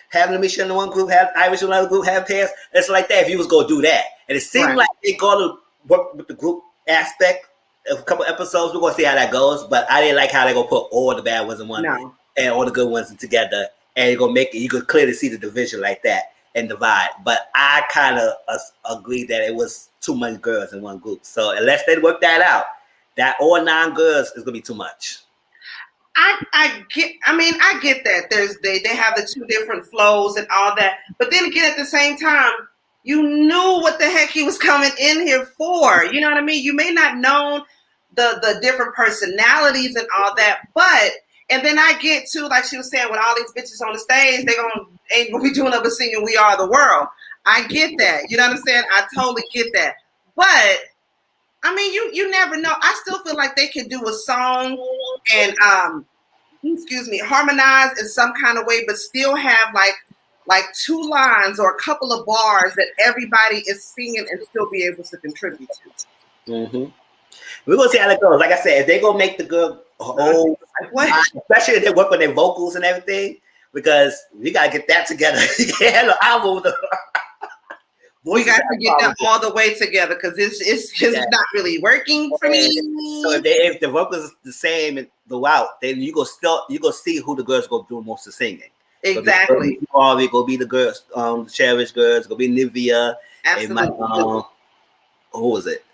Have Lamisha in one group, have Irish in another group, have Paris. It's like that if you was gonna do that. And it seemed like they gonna work with the group aspect of a couple episodes. We're gonna see how that goes. But I didn't like how they gonna put all the bad ones in one and all the good ones together. And you're gonna make it, you could clearly see the division like that and divide. But I kind of agreed that it was too many girls in one group. So unless they work that out, that all 9 girls is gonna be too much. I get that. They have the 2 different flows and all that. But then again, at the same time, you knew what the heck he was coming in here for. You know what I mean? You may not know the different personalities and all that, but and then I get to, like she was saying, with all these bitches on the stage, they ain't gonna be doing up but singing "We Are the World." I get that. You know what I'm saying? I totally get that. But I mean, you never know. I still feel like they could do a song and harmonize in some kind of way, but still have like 2 lines or a couple of bars that everybody is singing and still be able to contribute to. Mm-hmm. We're gonna see how that goes. Like I said, if they gonna make the good whole, especially if they work on their vocals and everything, because we gotta get that together. You can't have an album with we got to get that all the way together because it's not really working for me. So if the vocals is the same and throughout, then you go see who the girls go do most of the singing. Exactly. Probably go be the girls, the Cherish girls, go be Nivea. Absolutely. Who was it?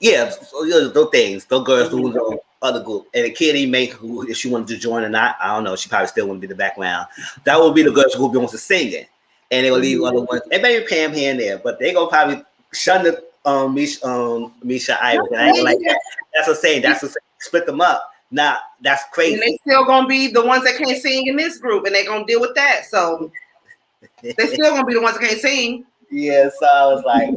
Yeah, so those things, those girls who the other group, and the kid he make who, if she wanted to join or not, I don't know. She probably still want to be the background. That would be the girls who wants to singing. And they will leave other ones. They maybe Pam here and there, but they gonna probably shun the Misha Iris. And I ain't like that. That's what I'm saying. That's what split them up. Now that's crazy. And they still gonna be the ones that can't sing in this group, and they gonna deal with that. So they still gonna be the ones that can't sing. Yeah. So I was like,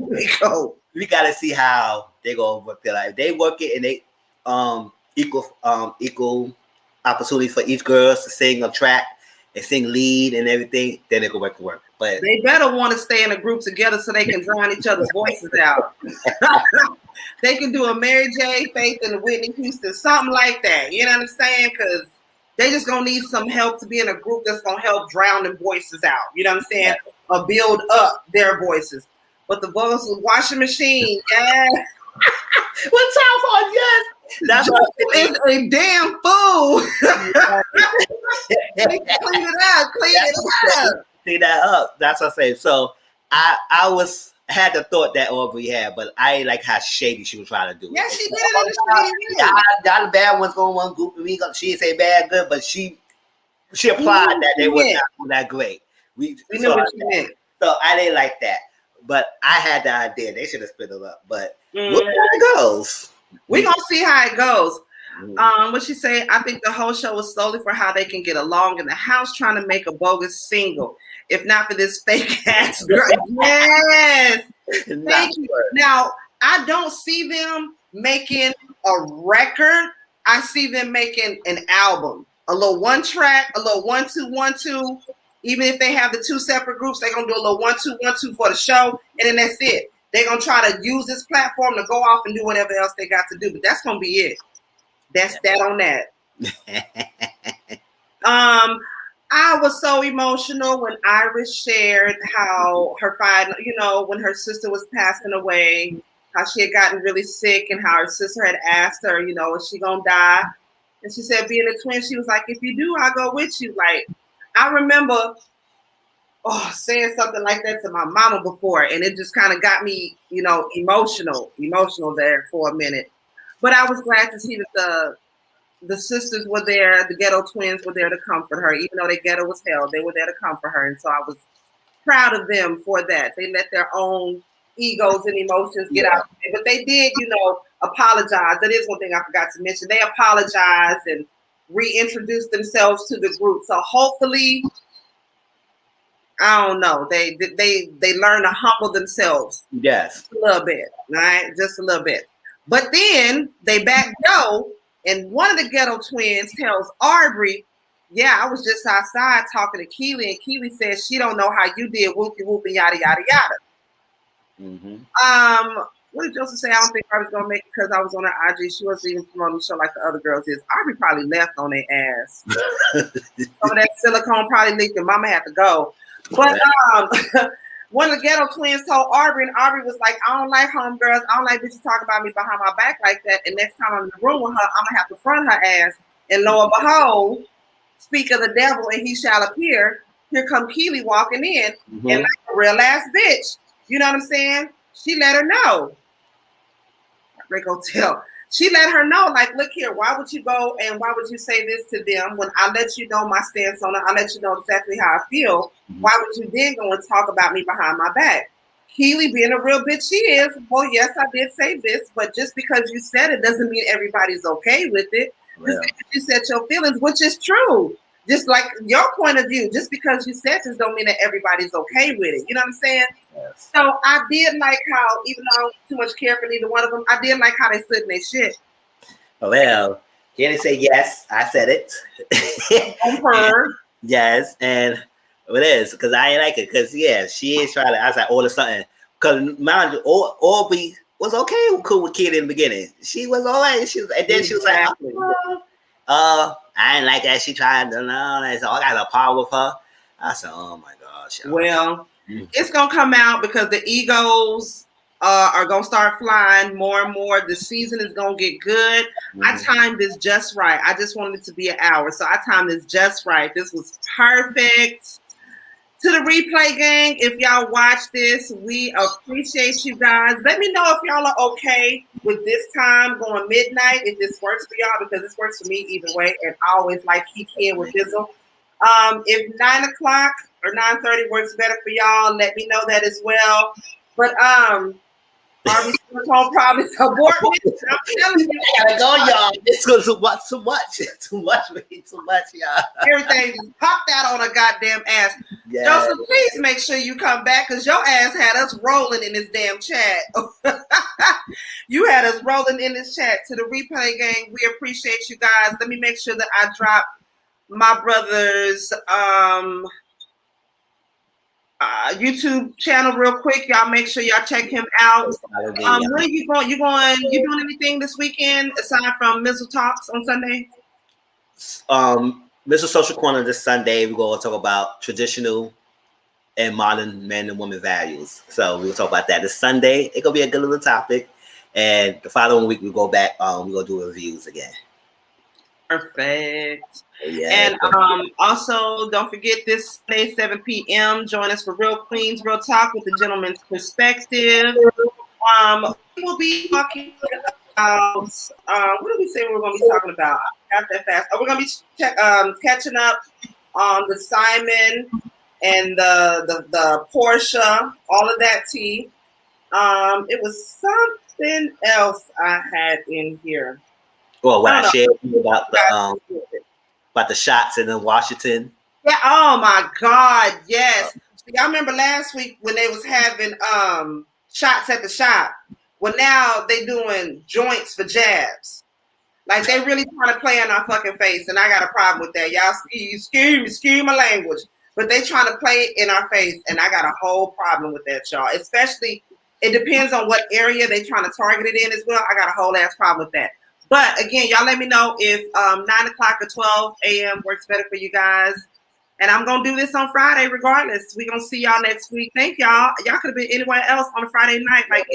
we gotta see how they gonna work their life. If they work it and they equal opportunity for each girl to sing a track and sing lead and everything, then they can work. But they better want to stay in a group together so they can drown each other's voices out. They can do a Mary J, Faith, and Whitney Houston, something like that. You know what I'm saying? Because they just gonna need some help to be in a group that's gonna help drown them voices out. You know what I'm saying? Or build up their voices. But the vocals with washing machine, yeah. What's up for yes? That's it's a damn fool. Clean it up. See that up. That's what I say. So I had the thought that Aubrey had, but I ain't like how shady she was trying to do it. Yeah, she did it in the shady. Y'all the bad ones going one group and she didn't say bad good, but she applied that they were not that great. We knew what she meant. So I didn't like that. But I had the idea they should have split it up. But we'll see how it goes. We're gonna see how it goes. What she say? I think the whole show is solely for how they can get along in the house, trying to make a bogus single. If not for this fake ass girl. Yes. Thank you. Now, I don't see them making a record. I see them making an album. A little 1 track, a little 1 2 1 2. Even if they have the 2 separate groups, they're gonna do a little 1 2 1 2 for the show, and then that's it. they're gonna try to use this platform to go off and do whatever else they got to do. But that's gonna be it. That's that on that. I was so emotional when Iris shared how her final, when her sister was passing away, how she had gotten really sick and how her sister had asked her, is she gonna die? And she said, being a twin, she was like, if you do, I'll go with you. Like, I remember saying something like that to my mama before, and it just kind of got me, emotional there for a minute. But I was glad to see that the sisters were there, the ghetto twins were there to comfort her, even though the ghetto was hell, they were there to comfort her. And so I was proud of them for that. They let their own egos and emotions get out. But they did, apologize. That is one thing I forgot to mention. They apologized and reintroduced themselves to the group. So hopefully, I don't know, they learn to humble themselves. Yes. A little bit, right? Just a little bit. But then they back go, and one of the ghetto twins tells Aubrey, yeah, I was just outside talking to Keely, and Keely says she don't know how you did whoopie whoop and yada yada yada. Mm-hmm. What did Joseph say? I don't think I was gonna make it because I was on her IG. She wasn't even on the show like the other girls is. Aubrey probably left on their ass. Some of that silicone probably leaked, and Mama had to go. But one of the ghetto twins told Aubrey, and Aubrey was like, I don't like homegirls. I don't like bitches talking about me behind my back like that. And next time I'm in the room with her, I'm gonna have to front her ass. And lo and behold, speak of the devil, and he shall appear. Here come Keely walking in, and like a real ass bitch. You know what I'm saying? She let her know. She let her know, like, look here, why would you go and why would you say this to them when I let you know my stance on it? I let you know exactly how I feel. Why would you then go and talk about me behind my back? Keely, being a real bitch she is, well, yes, I did say this, but just because you said it doesn't mean everybody's okay with it. Just because you said your feelings, which is true. Just like your point of view, just because you said this don't mean that everybody's okay with it. You know what I'm saying? Yes. So I did like how, even though I don't too much care for neither one of them, I did like how they stood in their shit. Well, he didn't say yes, I said it. On her. Yes, and it is, because I ain't like it, because she is trying to, I was like, order something. Because mind you, Aubrey was okay, cool with Kid in the beginning. She was all right. She was, and then she was like, I ain't like that. She tried to know. So I got a power with her. I said, oh my gosh. Well, it's gonna come out because the egos are gonna start flying more and more. The season is gonna get good. I timed this just right. I just wanted it to be an hour, so I timed this just right. This was perfect. To the replay gang, if y'all watch this, we appreciate you guys. Let me know if y'all are okay with this time going midnight, if this works for y'all, because this works for me either way, and I always like keep in with Dizzle. If 9 o'clock or 9:30 works better for y'all, let me know that as well. But Barbie's probably support me. I'm telling you, gotta go, y'all. It's going too much, y'all. Everything just popped out on a goddamn ass. Yes. Joseph, please make sure you come back because your ass had us rolling in this damn chat. You had us rolling in this chat. To the replay gang, we appreciate you guys. Let me make sure that I drop my brother's YouTube channel real quick. Y'all make sure y'all check him out. Where are you going? You doing anything this weekend aside from Mizzle Talks on Sunday? Mr. Social Corner this Sunday, we're going to talk about traditional and modern men and women values. So we'll talk about that this Sunday. It's going to be a good little topic. And the following week, we'll go back. We're going to do reviews again. Perfect. Yeah. And also, don't forget this Sunday, 7 p.m. Join us for Real Queens RealTalk with the Gentleman's Perspective. We will be talking about, what did we say we were going to be talking about? Not that fast. We're going to be catching up on the Simon and the Portia, all of that tea. It was something else I had in here. Well, what I shared about the shots in Washington. Yeah. Oh my God. Yes. Y'all remember last week when they was having shots at the shop? Well, now they doing joints for jabs. Like they really trying to play in our fucking face, and I got a problem with that. Y'all, excuse my language, but they trying to play it in our face, and I got a whole problem with that, y'all. Especially It depends on what area they're trying to target it in as well. I got a whole ass problem with that. But again, y'all let me know if 9 o'clock or 12 a.m. works better for you guys. And I'm going to do this on Friday regardless. We're going to see y'all next week. Thank y'all. Y'all could have been anywhere else on a Friday night, like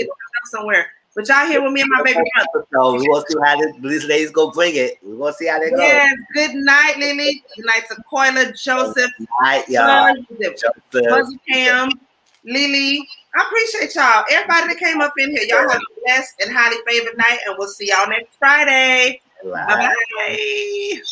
somewhere. But y'all here with me and my baby brother. So we want to see how these ladies go bring it. We want to see how they go. Yes. Good night, Lily. Good night, Sequoia, Joseph. Good night, y'all. Joseph Cam, Lily. I appreciate y'all. Everybody that came up in here. Y'all have a blessed and highly favored night. And we'll see y'all next Friday. Bye-bye.